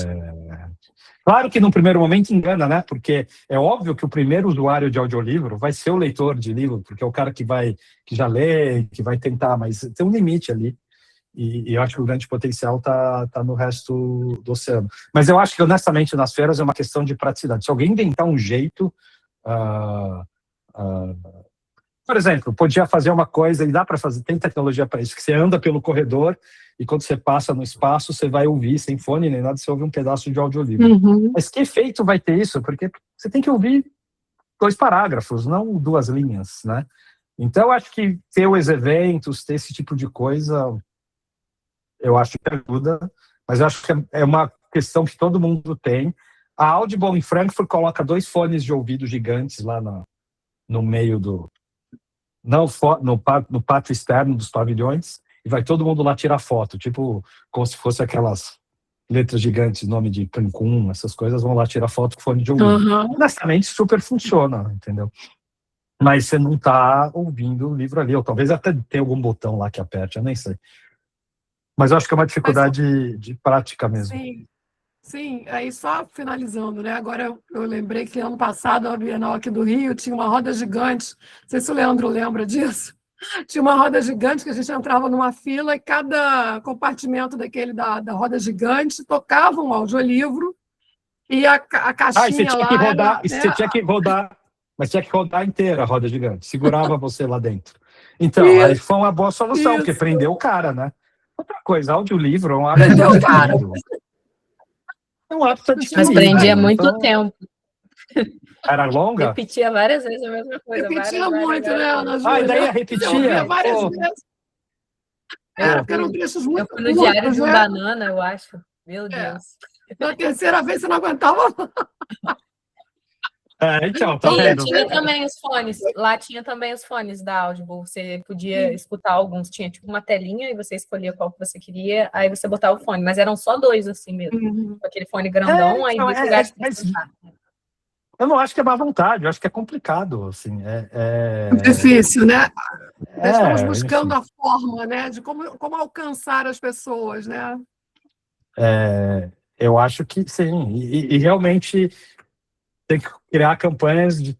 claro que no primeiro momento engana, né? Porque é óbvio que o primeiro usuário de audiolivro vai ser o leitor de livro, porque é o cara que já lê, que vai tentar, mas tem um limite ali. E eu acho que o grande potencial tá no resto do oceano. Mas eu acho que, honestamente, nas feiras é uma questão de praticidade. Se alguém inventar um jeito... por exemplo, podia fazer uma coisa, e dá para fazer, tem tecnologia para isso, que você anda pelo corredor e quando você passa no espaço, você vai ouvir, sem fone nem nada, você ouve um pedaço de audiolivro. Uhum. Mas que efeito vai ter isso? Porque você tem que ouvir 2 parágrafos, não 2 linhas, né? Então, eu acho que ter os eventos, ter esse tipo de coisa, eu acho que ajuda, mas eu acho que é uma questão que todo mundo tem. A Audible em Frankfurt coloca 2 fones de ouvido gigantes lá no meio no pátio externo dos pavilhões, e vai todo mundo lá tirar foto, tipo, como se fosse aquelas letras gigantes, nome de Cancún, essas coisas, vão lá tirar foto com fone de ouvido. Uhum. Honestamente, super funciona, entendeu? Mas você não está ouvindo o livro ali, ou talvez até tenha algum botão lá que aperte, eu nem sei. Mas eu acho que é uma dificuldade de prática mesmo. Sim, aí só finalizando, né? Agora eu lembrei que ano passado, a Bienal aqui do Rio tinha uma roda gigante. Não sei se o Leandro lembra disso. Tinha uma roda gigante que a gente entrava numa fila e cada compartimento daquele da roda gigante tocava um audiolivro e a caixinha e você tinha lá que rodar, era, você né? tinha que rodar, mas tinha que rodar inteira a roda gigante, segurava você lá dentro. Então, Isso, aí foi uma boa solução, porque isso. prendeu o cara, né? Outra coisa, audiolivro é um hábito Prendeu o cara. adquirido. É um hábito Não tinha Mas adquirido. prendia lugar. muito Então, tempo. era longa? Repetia várias vezes a mesma coisa. Repetia muito, várias né, Ana vezes. Júlia? E daí a Você ouvia repetia. várias Pô, vezes. Eu Porque eram trechos Eu muito fui no Diário curtos, de um né? Banana, eu acho. Meu É. Deus. Na terceira vez você não aguentava. então, tá E vendo? tinha também os fones. Lá tinha também os fones da Audible. Você podia escutar alguns. Tinha tipo uma telinha e você escolhia qual que você queria. Aí você botava o fone. Mas eram só 2 assim mesmo. Uhum. Com aquele fone grandão. Aí Então, dois lugares pra mas sentar. eu não acho que é má vontade, eu acho que é complicado, assim. Difícil, né? Estamos buscando enfim. a forma, né, de como alcançar as pessoas, né? Eu acho que sim. E realmente tem que criar campanhas de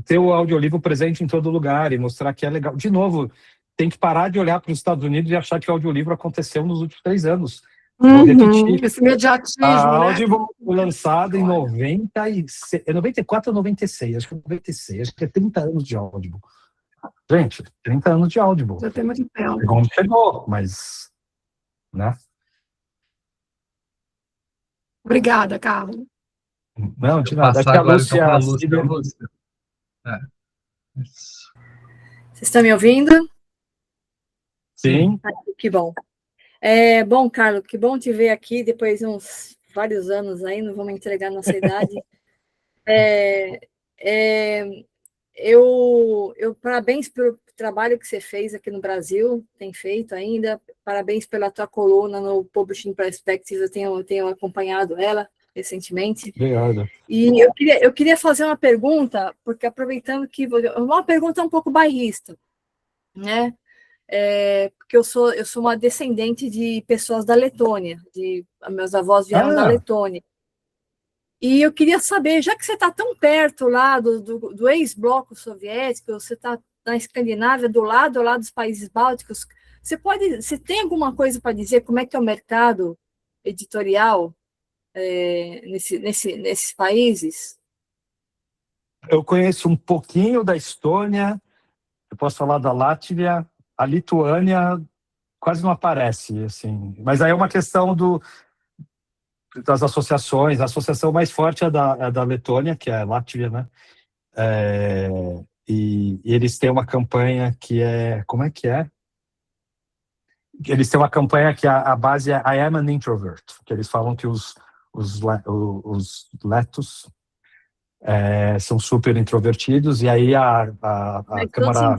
ter o audiolivro presente em todo lugar e mostrar que é legal. De novo, tem que parar de olhar para os Estados Unidos e achar que o audiolivro aconteceu nos últimos 3 anos. Vou repetir. Esse imediatismo, A né? Audible foi lançada em 94 ou 96, acho que é 96, acho que é 30 anos de Audible. Gente, 30 anos de Audible. Já tem muito tempo. Chegou onde chegou, mas, né? Obrigada, Carlos. Não, de nada. Acho Passar que a agora Lúcia... então para a Lúcia. Isso. Vocês estão me ouvindo? Sim. Que bom. Bom, Carlos, que bom te ver aqui depois de uns vários anos aí, não vamos entregar nossa idade. Parabéns pelo trabalho que você fez aqui no Brasil, tem feito ainda, parabéns pela tua coluna no Publishing Perspectives, eu tenho acompanhado ela recentemente. Obrigado. E eu queria fazer uma pergunta, porque aproveitando que... Uma pergunta um pouco bairrista, né? Porque eu sou uma descendente de pessoas da Letônia, meus avós vieram da Letônia. E eu queria saber, já que você está tão perto lá do ex-bloco soviético, você está na Escandinávia, do lado lá dos países bálticos, você tem alguma coisa para dizer como é que é o mercado editorial nesses países? Eu conheço um pouquinho da Estônia, eu posso falar da Látvia, a Lituânia quase não aparece, assim. Mas aí é uma questão das associações. A associação mais forte é da Letônia, que é a Látvia, né? E eles têm uma campanha que é... Como é que é? Eles têm uma campanha que a base é I am an introvert, que eles falam que os letos são super introvertidos, e aí a Câmara...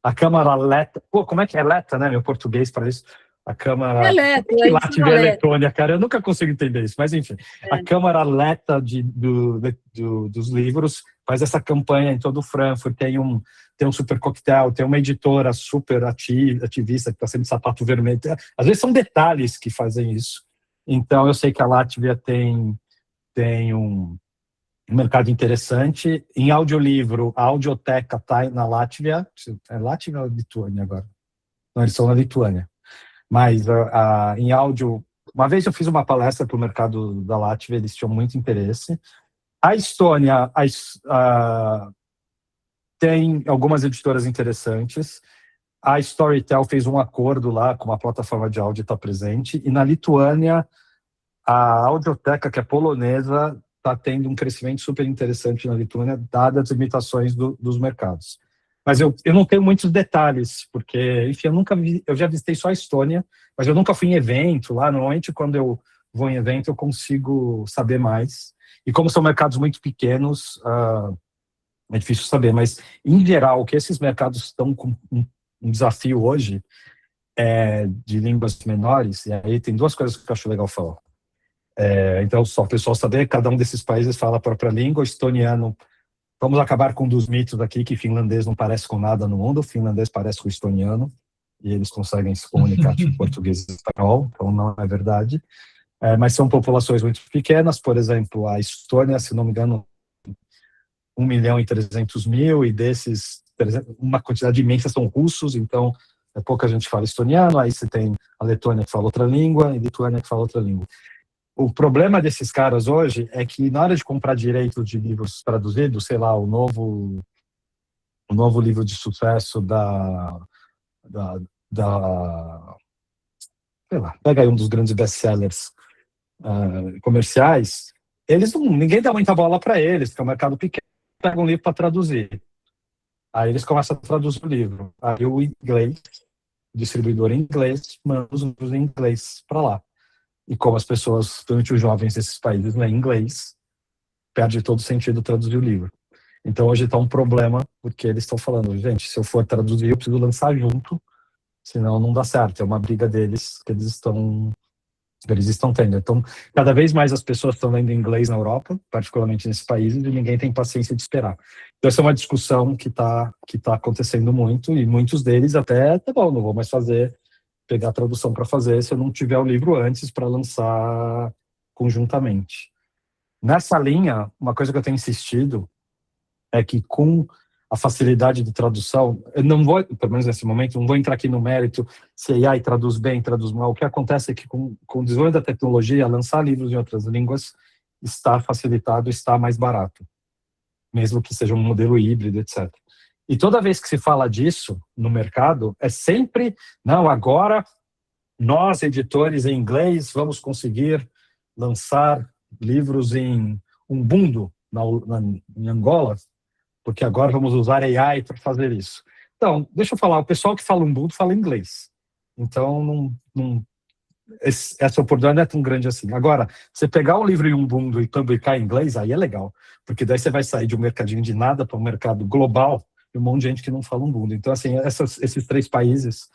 A Câmara Leta... Pô, como é que é Leta, né? Meu português para isso. A Câmara... Leta, Látvia é Letônia, cara. Eu nunca consigo entender isso, mas enfim. A Câmara Leta dos livros faz essa campanha em todo o Frankfurt, tem um super coquetel, tem uma editora super ativista que está sendo sapato vermelho. Às vezes são detalhes que fazem isso. Então, eu sei que a Látvia tem um mercado interessante. Em audiolivro, a Audioteca está na Látvia. É Látvia ou Lituânia agora? Não, eles são na Lituânia. Mas em áudio, uma vez eu fiz uma palestra para o mercado da Látvia, eles tinham muito interesse. A Estônia tem algumas editoras interessantes. A Storytel fez um acordo lá com uma plataforma de áudio, está presente. E na Lituânia, a Audioteca, que é polonesa, está tendo um crescimento super interessante na Lituânia, dadas as limitações dos mercados. Mas eu não tenho muitos detalhes, porque, enfim, eu já visitei só a Estônia, mas eu nunca fui em evento lá. Normalmente, quando eu vou em evento, eu consigo saber mais. E como são mercados muito pequenos, é difícil saber. Mas, em geral, o que esses mercados estão com um desafio hoje de línguas menores, e aí tem duas coisas que eu acho legal falar. Então, só o pessoal saber, cada um desses países fala a própria língua. O estoniano, vamos acabar com um dos mitos aqui, que finlandês não parece com nada no mundo. O finlandês parece com o estoniano, e eles conseguem se comunicar tipo português e espanhol, então não é verdade. Mas são populações muito pequenas. Por exemplo, a Estônia, se não me engano, 1.300.000, e desses, uma quantidade imensa são russos, então pouca gente fala estoniano. Aí você tem a Letônia que fala outra língua, e a Lituânia que fala outra língua. O problema desses caras hoje é que, na hora de comprar direitos de livros traduzidos, sei lá, o novo livro de sucesso sei lá, pega aí um dos grandes best-sellers comerciais, ninguém dá muita bola para eles, porque é um mercado pequeno, pega um livro para traduzir. Aí eles começam a traduzir o livro. Aí o inglês, o distribuidor em inglês, manda os livros em inglês para lá. E como as pessoas, principalmente os jovens desses países, leem inglês, perde todo o sentido traduzir o livro. Então hoje está um problema, porque eles estão falando, gente, se eu for traduzir, eu preciso lançar junto, senão não dá certo. É uma briga deles que eles estão tendo. Então, cada vez mais as pessoas estão lendo inglês na Europa, particularmente nesses países, e ninguém tem paciência de esperar. Então, essa é uma discussão que tá acontecendo muito, e muitos deles até, tá bom, não vou mais pegar a tradução para fazer se eu não tiver o livro antes para lançar conjuntamente. Nessa linha, uma coisa que eu tenho insistido é que, com a facilidade de tradução, eu não vou, pelo menos nesse momento, não vou entrar aqui no mérito se a AI traduz bem, traduz mal. O que acontece é que, com o desenvolvimento da tecnologia, lançar livros em outras línguas está facilitado, está mais barato, mesmo que seja um modelo híbrido, etc. E toda vez que se fala disso no mercado, é sempre, não, agora nós, editores em inglês, vamos conseguir lançar livros em Ubuntu, em Angola, porque agora vamos usar AI para fazer isso. Então, deixa eu falar, o pessoal que fala Ubuntu fala inglês. Então, essa oportunidade não é tão grande assim. Agora, você pegar um livro em Ubuntu e publicar em inglês, aí é legal, porque daí você vai sair de um mercadinho de nada para um mercado global, e um monte de gente que não fala Ubuntu. Então, assim, esses três países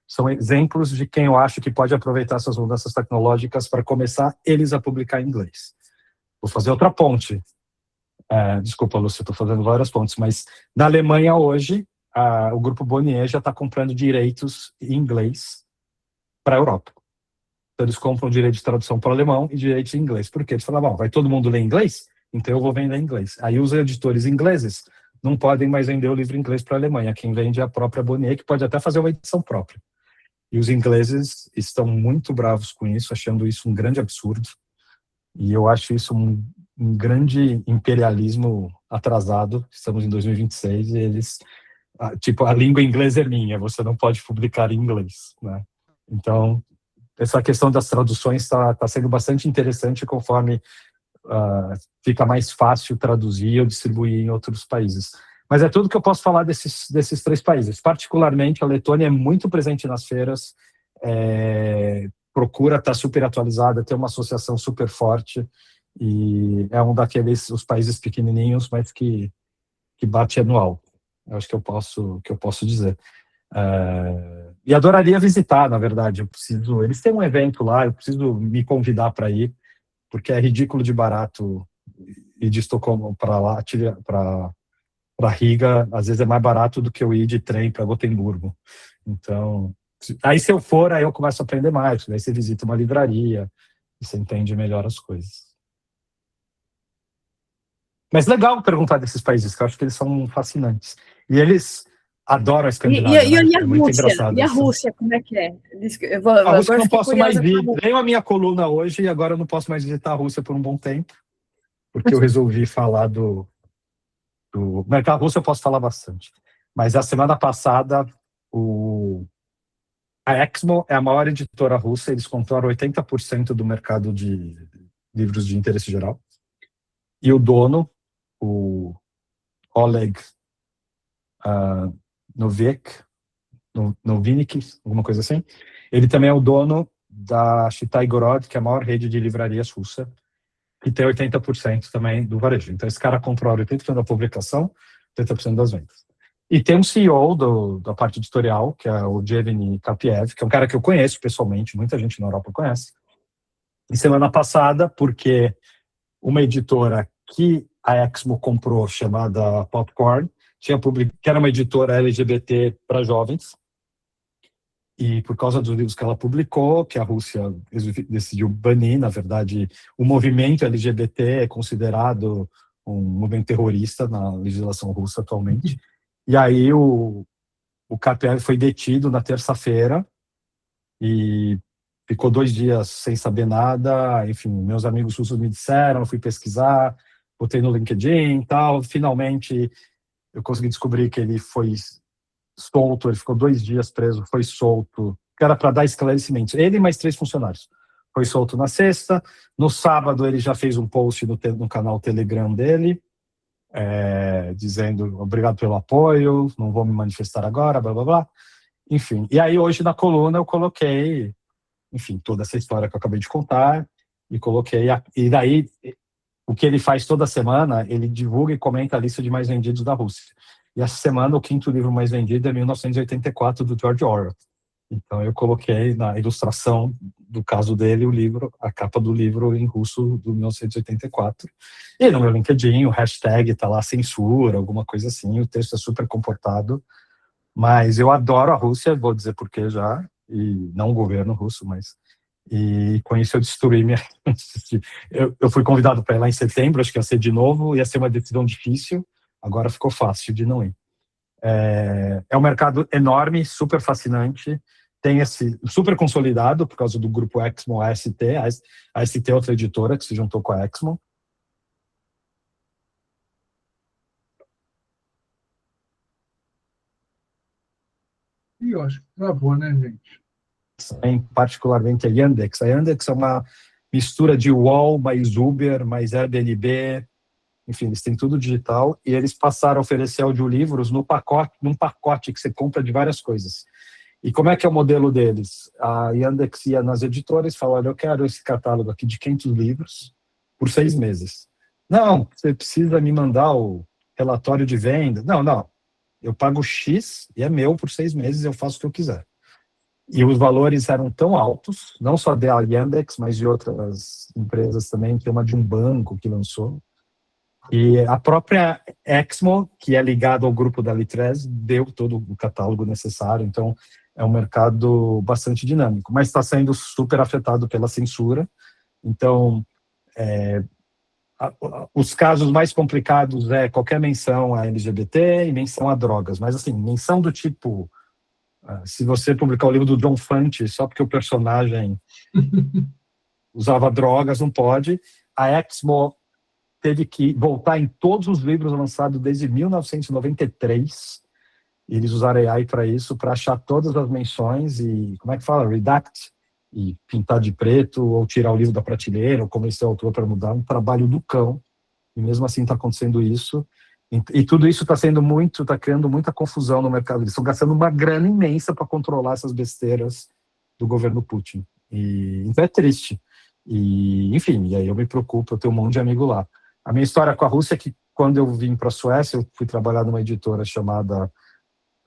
são exemplos de quem eu acho que pode aproveitar essas mudanças tecnológicas para começar eles a publicar em inglês. Vou fazer outra ponte. Desculpa, Lúcia, estou fazendo várias pontes, mas na Alemanha hoje, o Grupo Bonnier já está comprando direitos em inglês para a Europa. Então, eles compram direito de tradução para o alemão e direitos em inglês. Por quê? Eles falam, bom, vai todo mundo ler inglês? Então eu vou vender em inglês. Aí os editores ingleses não podem mais vender o livro em inglês para a Alemanha. Quem vende é a própria Bonnier, que pode até fazer uma edição própria. E os ingleses estão muito bravos com isso, achando isso um grande absurdo. E eu acho isso um grande imperialismo atrasado. Estamos em 2026 e eles... Tipo, a língua inglesa é minha, você não pode publicar em inglês, né? Então, essa questão das traduções está sendo bastante interessante conforme fica mais fácil traduzir ou distribuir em outros países. Mas é tudo que eu posso falar desses três países. Particularmente, a Letônia é muito presente nas feiras, procura estar super atualizada, tem uma associação super forte, e é um os países pequenininhos, mas que bate anual. Eu acho que eu posso dizer. E adoraria visitar, na verdade. Eles têm um evento lá, eu preciso me convidar para ir, porque é ridículo de barato ir de Estocolmo para lá, para Riga, às vezes é mais barato do que eu ir de trem para Gotemburgo. Então, aí se eu for, aí eu começo a aprender mais, aí você visita uma livraria, e você entende melhor as coisas. Mas legal perguntar desses países, que eu acho que eles são fascinantes. E eles adoram a Escandinávia, E né? a É muito Rússia? engraçado E a isso. Rússia, como é que é? A Rússia eu Agora não fiquei posso mais curiosa. ir. Tenho a minha coluna hoje e agora eu não posso mais visitar a Rússia por um bom tempo, porque eu resolvi falar do mercado russo. Eu posso falar bastante. Mas a semana passada, a Exmo é a maior editora russa, eles controlam 80% do mercado de livros de interesse geral. E o dono, o Oleg Novinik, alguma coisa assim, ele também é o dono da Chitaigorod, que é a maior rede de livrarias russa, que tem 80% também do varejo. Então esse cara controla 80% da publicação, 80% das vendas. E tem um CEO da parte editorial, que é o Yevgeny Kapiev, que é um cara que eu conheço pessoalmente, muita gente na Europa conhece. E semana passada, porque uma editora que a Exmo comprou, chamada Popcorn, que era uma editora LGBT para jovens, e por causa dos livros que ela publicou, que a Rússia decidiu banir, na verdade, o movimento LGBT é considerado um movimento terrorista na legislação russa atualmente. E aí o Kapiev foi detido na terça-feira e ficou 2 dias sem saber nada. Enfim, meus amigos russos me disseram, eu fui pesquisar, botei no LinkedIn e tal. Finalmente, eu consegui descobrir que ele foi solto, ele ficou 2 dias preso, foi solto, que era para dar esclarecimentos. Ele e mais 3 funcionários. Foi solto na sexta. No sábado, ele já fez um post no canal Telegram dele, dizendo obrigado pelo apoio, não vou me manifestar agora, blá, blá, blá. Enfim, e aí hoje na coluna eu coloquei, enfim, toda essa história que eu acabei de contar, e coloquei, e daí o que ele faz toda semana, ele divulga e comenta a lista de mais vendidos da Rússia. E essa semana o 5º livro mais vendido é 1984, do George Orwell. Então eu coloquei na ilustração do caso dele a capa do livro em russo do 1984. E no meu LinkedIn o hashtag está lá, censura, alguma coisa assim. O texto é super comportado. Mas eu adoro a Rússia, vou dizer por quê já, e não o governo russo, mas... E com isso eu destruí minha... eu fui convidado para ir lá em setembro, acho que ia ser de novo, ia ser uma decisão difícil, agora ficou fácil de não ir. É um mercado enorme, super fascinante, tem esse super consolidado por causa do grupo Exmo, a AST é outra editora que se juntou com a Exmo. E eu acho que travou, né, gente? Particularmente a Yandex. A Yandex é uma mistura de Wall, mais Uber, mais Airbnb, enfim, eles têm tudo digital, e eles passaram a oferecer audiolivros num pacote que você compra de várias coisas. E como é que é o modelo deles? A Yandex ia nas editoras e falou, olha, eu quero esse catálogo aqui de 500 livros por 6 meses. Não, você precisa me mandar o relatório de venda. Não, eu pago X e é meu por 6 meses, eu faço o que eu quiser. E os valores eram tão altos, não só da Yandex, mas de outras empresas também, tem uma de um banco que lançou. E a própria Exmo, que é ligada ao grupo da Litres, deu todo o catálogo necessário, então é um mercado bastante dinâmico, mas está sendo super afetado pela censura. Então, os casos mais complicados é qualquer menção a LGBT e menção a drogas, mas assim, menção do tipo, se você publicar o livro do John Fante só porque o personagem usava drogas, não pode. A Exmo teve que voltar em todos os livros lançados desde 1993. Eles usaram AI para isso, para achar todas as menções e, como é que fala? Redact, e pintar de preto, ou tirar o livro da prateleira, ou convencer o autor para mudar. Um trabalho do cão. E mesmo assim está acontecendo isso. E tudo isso está criando muita confusão no mercado. Eles estão gastando uma grana imensa para controlar essas besteiras do governo Putin. Então é triste. Enfim, e aí eu me preocupo, eu tenho um monte de amigo lá. A minha história com a Rússia é que, quando eu vim para a Suécia, eu fui trabalhar numa editora chamada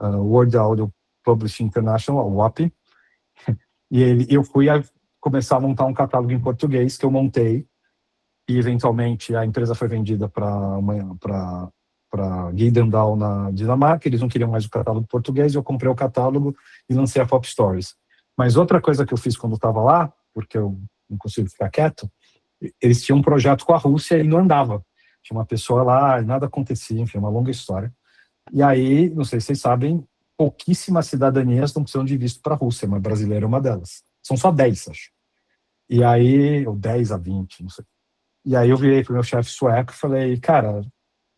World Audio Publishing International, a WAP, e eu fui começar a montar um catálogo em português que eu montei, e eventualmente a empresa foi vendida para Gyldendal na Dinamarca, eles não queriam mais o catálogo português, eu comprei o catálogo e lancei a Pop Stories. Mas outra coisa que eu fiz quando eu estava lá, porque eu não consigo ficar quieto, eles tinham um projeto com a Rússia e não andava. Tinha uma pessoa lá e nada acontecia, enfim, uma longa história. E aí, não sei se vocês sabem, pouquíssimas cidadanias não precisam de visto para a Rússia, mas brasileira é uma delas. São só 10, acho. E aí, ou 10 a 20, não sei. E aí eu virei pro meu chefe sueco e falei, cara,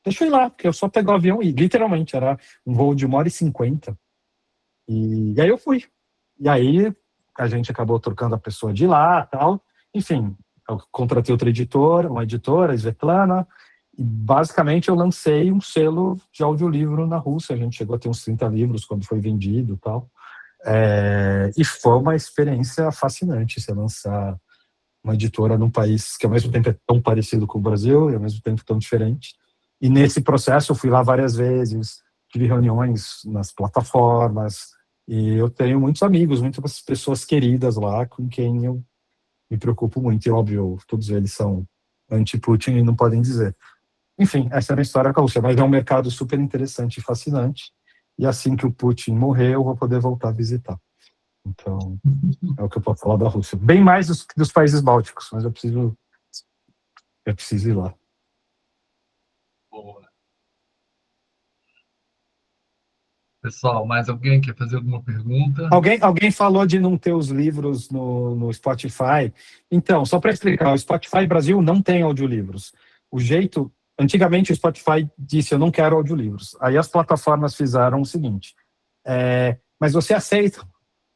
deixa eu ir lá, porque eu só pego o avião e literalmente era um voo de 1h50. E aí eu fui. E aí a gente acabou trocando a pessoa de lá e tal. Enfim, eu contratei outra editora, uma editora, Svetlana, e basicamente eu lancei um selo de audiolivro na Rússia. A gente chegou a ter uns 30 livros quando foi vendido e tal. E foi uma experiência fascinante você lançar uma editora num país que ao mesmo tempo é tão parecido com o Brasil e ao mesmo tempo tão diferente. E nesse processo eu fui lá várias vezes, tive reuniões nas plataformas, e eu tenho muitos amigos, muitas pessoas queridas lá com quem eu me preocupo muito. E óbvio, todos eles são anti-Putin e não podem dizer. Enfim, essa é a minha história com a Rússia, mas é um mercado super interessante e fascinante. E assim que o Putin morrer, eu vou poder voltar a visitar. Então, é o que eu posso falar da Rússia. Bem mais dos países bálticos, mas eu preciso ir lá. Boa. Pessoal, mais alguém quer fazer alguma pergunta? Alguém falou de não ter os livros no Spotify. Então, só para explicar, o Spotify Brasil não tem audiolivros. Antigamente o Spotify disse, eu não quero audiolivros. Aí as plataformas fizeram o seguinte, mas você aceita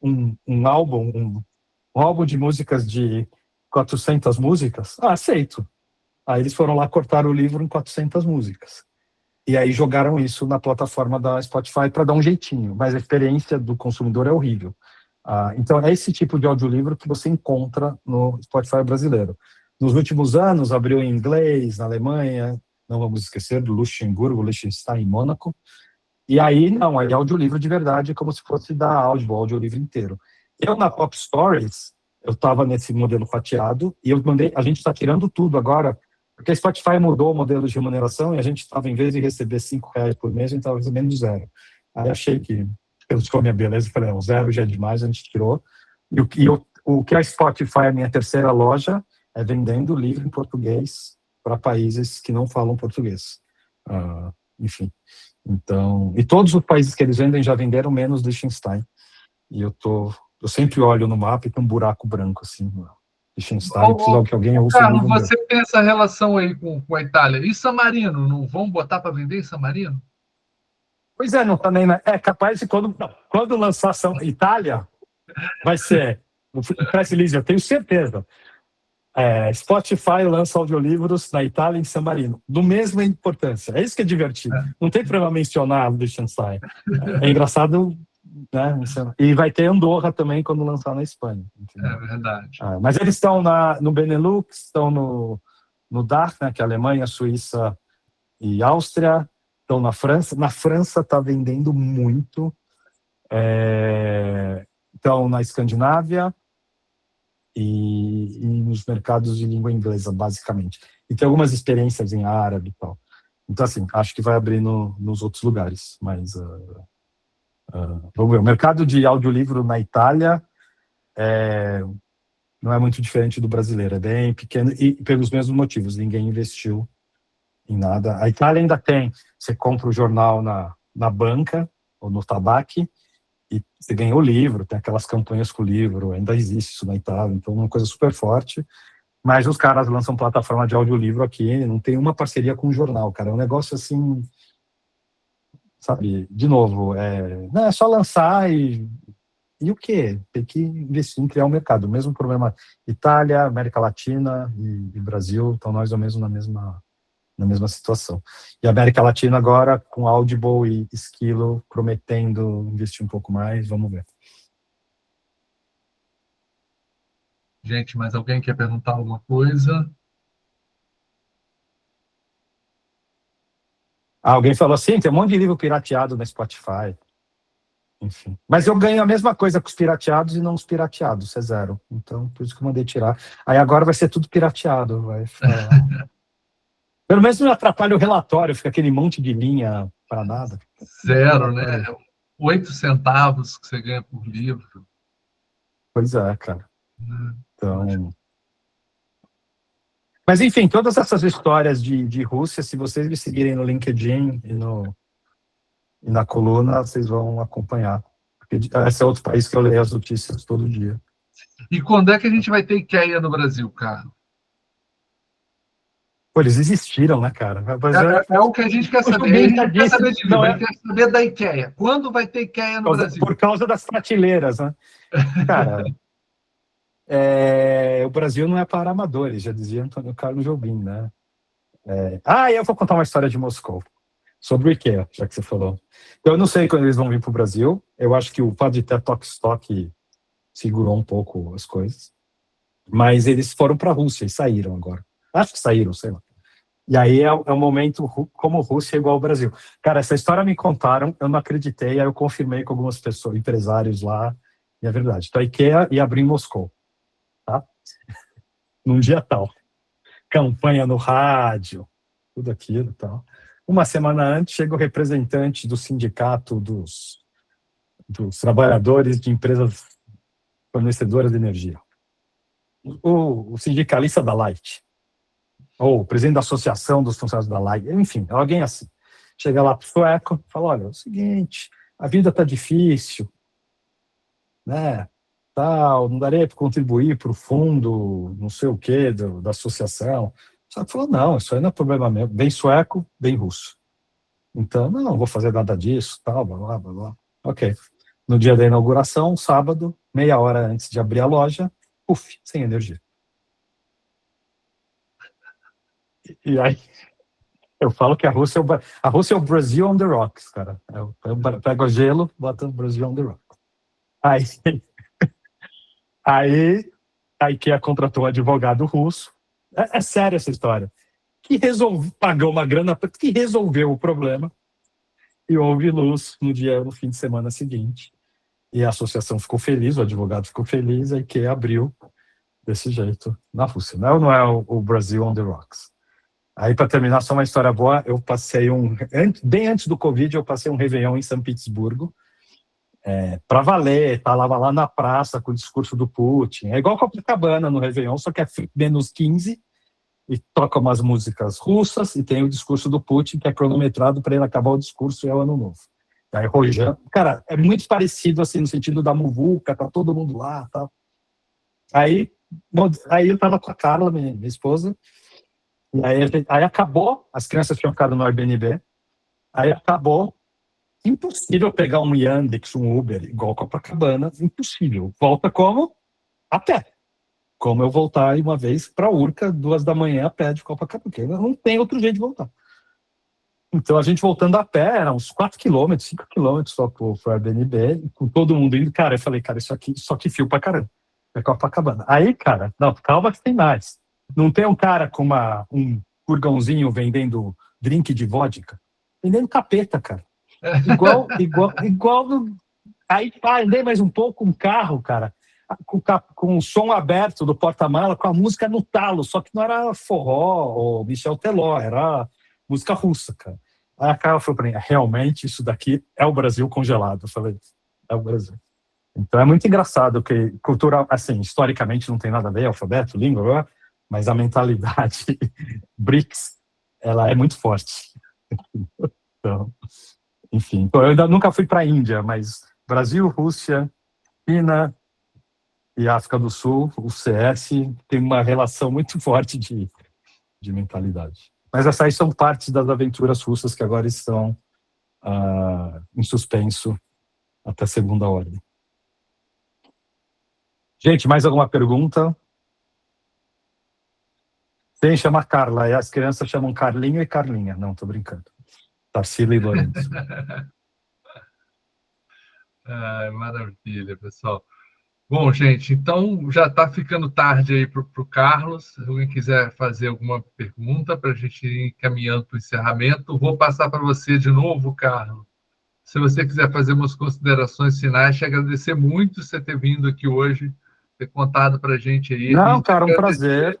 um álbum de músicas de 400 músicas? Aceito. Aí eles foram lá cortar o livro em 400 músicas. E aí jogaram isso na plataforma da Spotify para dar um jeitinho, mas a experiência do consumidor é horrível. Então é esse tipo de audiolivro que você encontra no Spotify brasileiro. Nos últimos anos, abriu em inglês, na Alemanha, não vamos esquecer do Luxemburgo, Liechtenstein e Mônaco. E aí, não, é audiolivro de verdade, como se fosse da Audible, audiolivro inteiro. Eu, na Pop Stories, eu estava nesse modelo fatiado, e a gente está tirando tudo agora, porque a Spotify mudou o modelo de remuneração, e a gente estava, em vez de receber R$5 por mês, a gente estava recebendo 0. Aí achei que, pela minha beleza, falei, não, 0 já é demais, a gente tirou. O que a Spotify é a minha terceira loja, é vendendo livro em português para países que não falam português. Enfim. Então, e todos os países que eles vendem já venderam, menos Liechtenstein. E eu sempre olho no mapa e tem um buraco branco, assim, Liechtenstein, preciso que alguém ouça. Carlos, você tem essa relação aí com a Itália. E San Marino, não vão botar para vender em San Marino? Pois é, não tá nem... É capaz de quando lançar Itália, vai ser... O press release, eu tenho certeza. Spotify lança audiolivros na Itália e em San Marino, do mesma importância. É isso que é divertido. Não tem problema mencionar o Liechtenstein. É engraçado, né? E vai ter Andorra também quando lançar na Espanha. Entendeu? É verdade. Mas eles estão no Benelux, estão no DACH, né, que é Alemanha, Suíça e Áustria, estão na França. Na França está vendendo muito. Estão na Escandinávia, e nos mercados de língua inglesa, basicamente. E tem algumas experiências em árabe e tal. Então, assim, acho que vai abrir nos outros lugares. Mas, vamos ver. O mercado de audiolivro na Itália não é muito diferente do brasileiro. É bem pequeno e pelos mesmos motivos. Ninguém investiu em nada. A Itália ainda tem. Você compra o jornal na banca ou no tabaque, e você ganha o livro, tem aquelas campanhas com o livro, ainda existe isso na Itália, então é uma coisa super forte, mas os caras lançam plataforma de audiolivro aqui, não tem uma parceria com o jornal, cara, é um negócio assim, sabe, de novo, não é só lançar e o quê? Tem que investir em criar um mercado, o mesmo problema Itália, América Latina e Brasil, estão nós ou mesmo na mesma situação. E a América Latina agora, com Audible e Esquilo, prometendo investir um pouco mais, vamos ver. Gente, mais alguém quer perguntar alguma coisa? Alguém falou assim, tem um monte de livro pirateado na Spotify. enfim. Mas eu ganho a mesma coisa com os pirateados e não os pirateados, é zero. Então, por isso que eu mandei tirar. Aí agora vai ser tudo pirateado. Vai ficar... Pelo menos não atrapalha o relatório, fica aquele monte de linha para nada. Zero, né? 8 centavos que você ganha por livro. Pois é, cara. Então... Mas, enfim, todas essas histórias de Rússia, se vocês me seguirem no LinkedIn e na coluna, vocês vão acompanhar. Porque esse é outro país que eu leio as notícias todo dia. E quando é que a gente vai ter IKEA no Brasil, Carlos? Pô, eles existiram, né, cara? É o que a gente quer saber. A gente quer saber de livro, a gente quer saber da IKEA. Quando vai ter IKEA no Brasil? Por causa das prateleiras, né? Cara, o Brasil não é para amadores, já dizia Antônio Carlos Jobim, né? Eu vou contar uma história de Moscou, sobre o IKEA, já que você falou. Eu não sei quando eles vão vir para o Brasil, eu acho que o fato de ter Tok-Stock segurou um pouco as coisas, mas eles foram para a Rússia e saíram agora. Acho que saíram, sei lá. E aí é um momento como Rússia é igual ao Brasil. Cara, essa história me contaram, eu não acreditei, aí eu confirmei com algumas pessoas, empresários lá, e é verdade. Então a IKEA ia abrir em Moscou, tá? Num dia tal. Campanha no rádio, tudo aquilo e tal. Uma semana antes, chega o representante do sindicato dos trabalhadores de empresas fornecedoras de energia. O sindicalista da Light. Ou o presidente da associação dos funcionários da Light. Enfim, alguém assim. Chega lá pro sueco e fala, olha, é o seguinte, a vida tá difícil, né? Tal, não daria para contribuir para o fundo, não sei o quê, da associação. Só que falou, não, isso aí não é problema meu. Bem sueco, bem russo. Então, não vou fazer nada disso, tal, blá, blá, blá, blá. Ok. No dia da inauguração, sábado, meia hora antes de abrir a loja, sem energia. E aí, eu falo que a Rússia é o Brasil on the rocks, cara. Eu pego o gelo, boto o Brasil on the rocks. Aí a IKEA contratou um advogado russo. É sério essa história. Que pagou uma grana, que resolveu o problema. E houve luz no fim de semana seguinte. E a associação ficou feliz, o advogado ficou feliz, a IKEA abriu desse jeito na Rússia. Não é o Brasil on the rocks. Aí, para terminar, só uma história boa, eu passei bem antes do Covid, eu passei um Réveillon em São Petersburgo, para valer, estava lá na praça com o discurso do Putin. É igual Copacabana no Réveillon, só que é menos 15, e toca umas músicas russas, e tem o discurso do Putin, que é cronometrado para ele acabar o discurso e é o Ano Novo. Aí, Rojan, cara, é muito parecido, assim, no sentido da muvuca, tá todo mundo lá, tal. Aí eu estava com a Carla, minha esposa, e aí acabou, as crianças tinham ficado no Airbnb, aí acabou, impossível pegar um Yandex, um Uber, igual Copacabana, impossível. Volta como? A pé. Como eu voltar uma vez para Urca, 2 da manhã, a pé de Copacabana, porque não tem outro jeito de voltar. Então a gente voltando a pé, eram uns 4 km, 5 km só pro Airbnb, com todo mundo indo, cara, eu falei, cara, isso aqui fio pra caramba, é Copacabana. Aí, cara, não, calma que tem mais. Não tem um cara com um furgãozinho vendendo drink de vodka? Vendendo capeta, cara. Igual aí andei mais um pouco um carro, cara, com o som aberto do porta-mala, com a música no talo, só que não era forró ou Michel Teló, era música russa, cara. Aí a Carla falou pra mim, realmente isso daqui é o Brasil congelado. Eu falei, é o Brasil. Então é muito engraçado que cultural, assim, historicamente não tem nada a ver, alfabeto, língua, mas a mentalidade BRICS, ela é muito forte. Então, enfim, eu ainda nunca fui para a Índia, mas Brasil, Rússia, China e África do Sul, o CS, tem uma relação muito forte de mentalidade. Mas essas aí são partes das aventuras russas que agora estão em suspenso até segunda ordem. Gente, mais alguma pergunta? Tem, chama Carla, e as crianças chamam Carlinho e Carlinha. Não, tô brincando. Tarsila e Lourenço. Maravilha, pessoal. Bom, gente, então já está ficando tarde aí para o Carlos. Se alguém quiser fazer alguma pergunta para a gente ir caminhando para o encerramento, vou passar para você de novo, Carlos, se você quiser fazer umas considerações finais, te agradecer muito você ter vindo aqui hoje, ter contado para a gente aí. Não, cara, um prazer.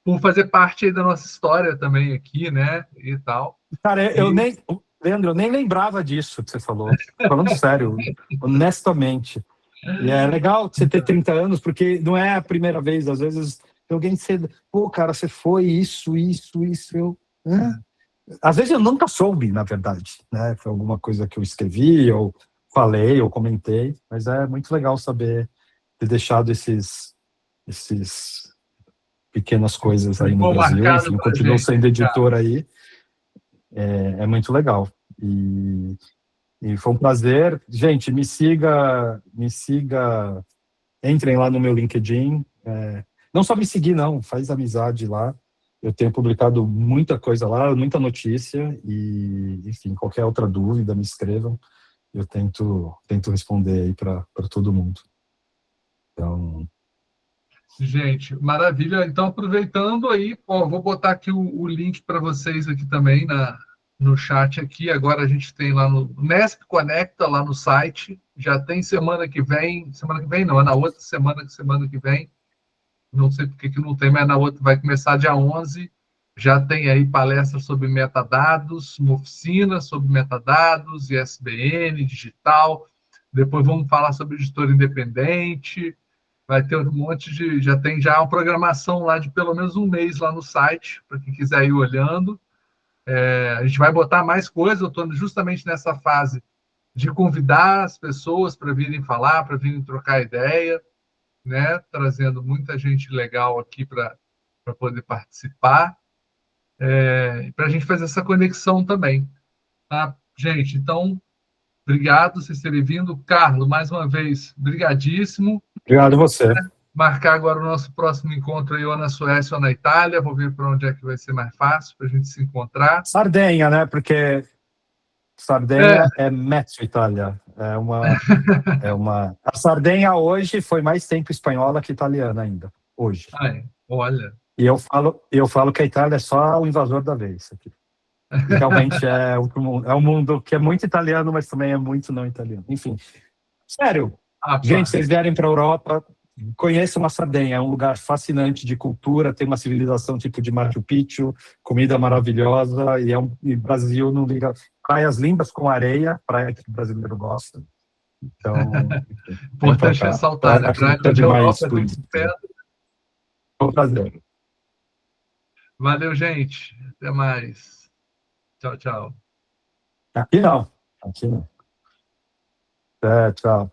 Por fazer parte aí da nossa história também aqui, né, e tal. Cara, Leandro, eu nem lembrava disso que você falou. Falando sério, honestamente. E é legal você ter 30 anos, porque não é a primeira vez, às vezes alguém cedo, pô, cara, você foi isso, às vezes eu nunca soube, na verdade, né? Foi alguma coisa que eu escrevi, ou falei, ou comentei, mas é muito legal saber ter deixado esses pequenas coisas aí no Brasil, enfim, continuo sendo editor aí, é muito legal. E foi um prazer. Gente, me siga, entrem lá no meu LinkedIn, não só me seguir, não, faz amizade lá. Eu tenho publicado muita coisa lá, muita notícia, e, enfim, qualquer outra dúvida, me escrevam. Eu tento responder aí para todo mundo. Então... Gente, maravilha. Então, aproveitando aí, vou botar aqui o link para vocês aqui também no chat aqui. Agora a gente tem lá no Nesp Conecta, lá no site. Já tem semana que vem não, é na outra semana que vem. Não sei porque que não tem, mas na outra vai começar dia 11. Já tem aí palestras sobre metadados, uma oficina sobre metadados, ISBN, digital. Depois vamos falar sobre editor independente. Vai ter um monte de... Já tem uma programação lá de pelo menos um mês lá no site, para quem quiser ir olhando. A gente vai botar mais coisas. Eu estou justamente nessa fase de convidar as pessoas para virem falar, para virem trocar ideia, né? Trazendo muita gente legal aqui para poder participar, para a gente fazer essa conexão também. Tá? Gente, então, obrigado vocês terem vindo. Carlos, mais uma vez, brigadíssimo. Obrigado a você. Marcar agora o nosso próximo encontro aí, ou na Suécia ou na Itália. Vou ver para onde é que vai ser mais fácil para a gente se encontrar. Sardenha, né? Porque Sardenha é mezzo Itália. A Sardenha hoje foi mais tempo espanhola que italiana ainda. Hoje. Olha. E eu falo que a Itália é só o invasor da vez aqui. E realmente é um mundo que é muito italiano, mas também é muito não italiano. Enfim. Sério. Gente, vocês vierem para a Europa, conheçam a Sardenha, é um lugar fascinante de cultura, tem uma civilização tipo de Machu Picchu, comida maravilhosa, e o Brasil não liga. Praias limpas com areia, praia que o brasileiro gosta. Então, importante ressaltar, né? Praia da Europa tem pedra. Foi um prazer. Valeu, gente. Até mais. Tchau, tchau. Aqui não. Tchau.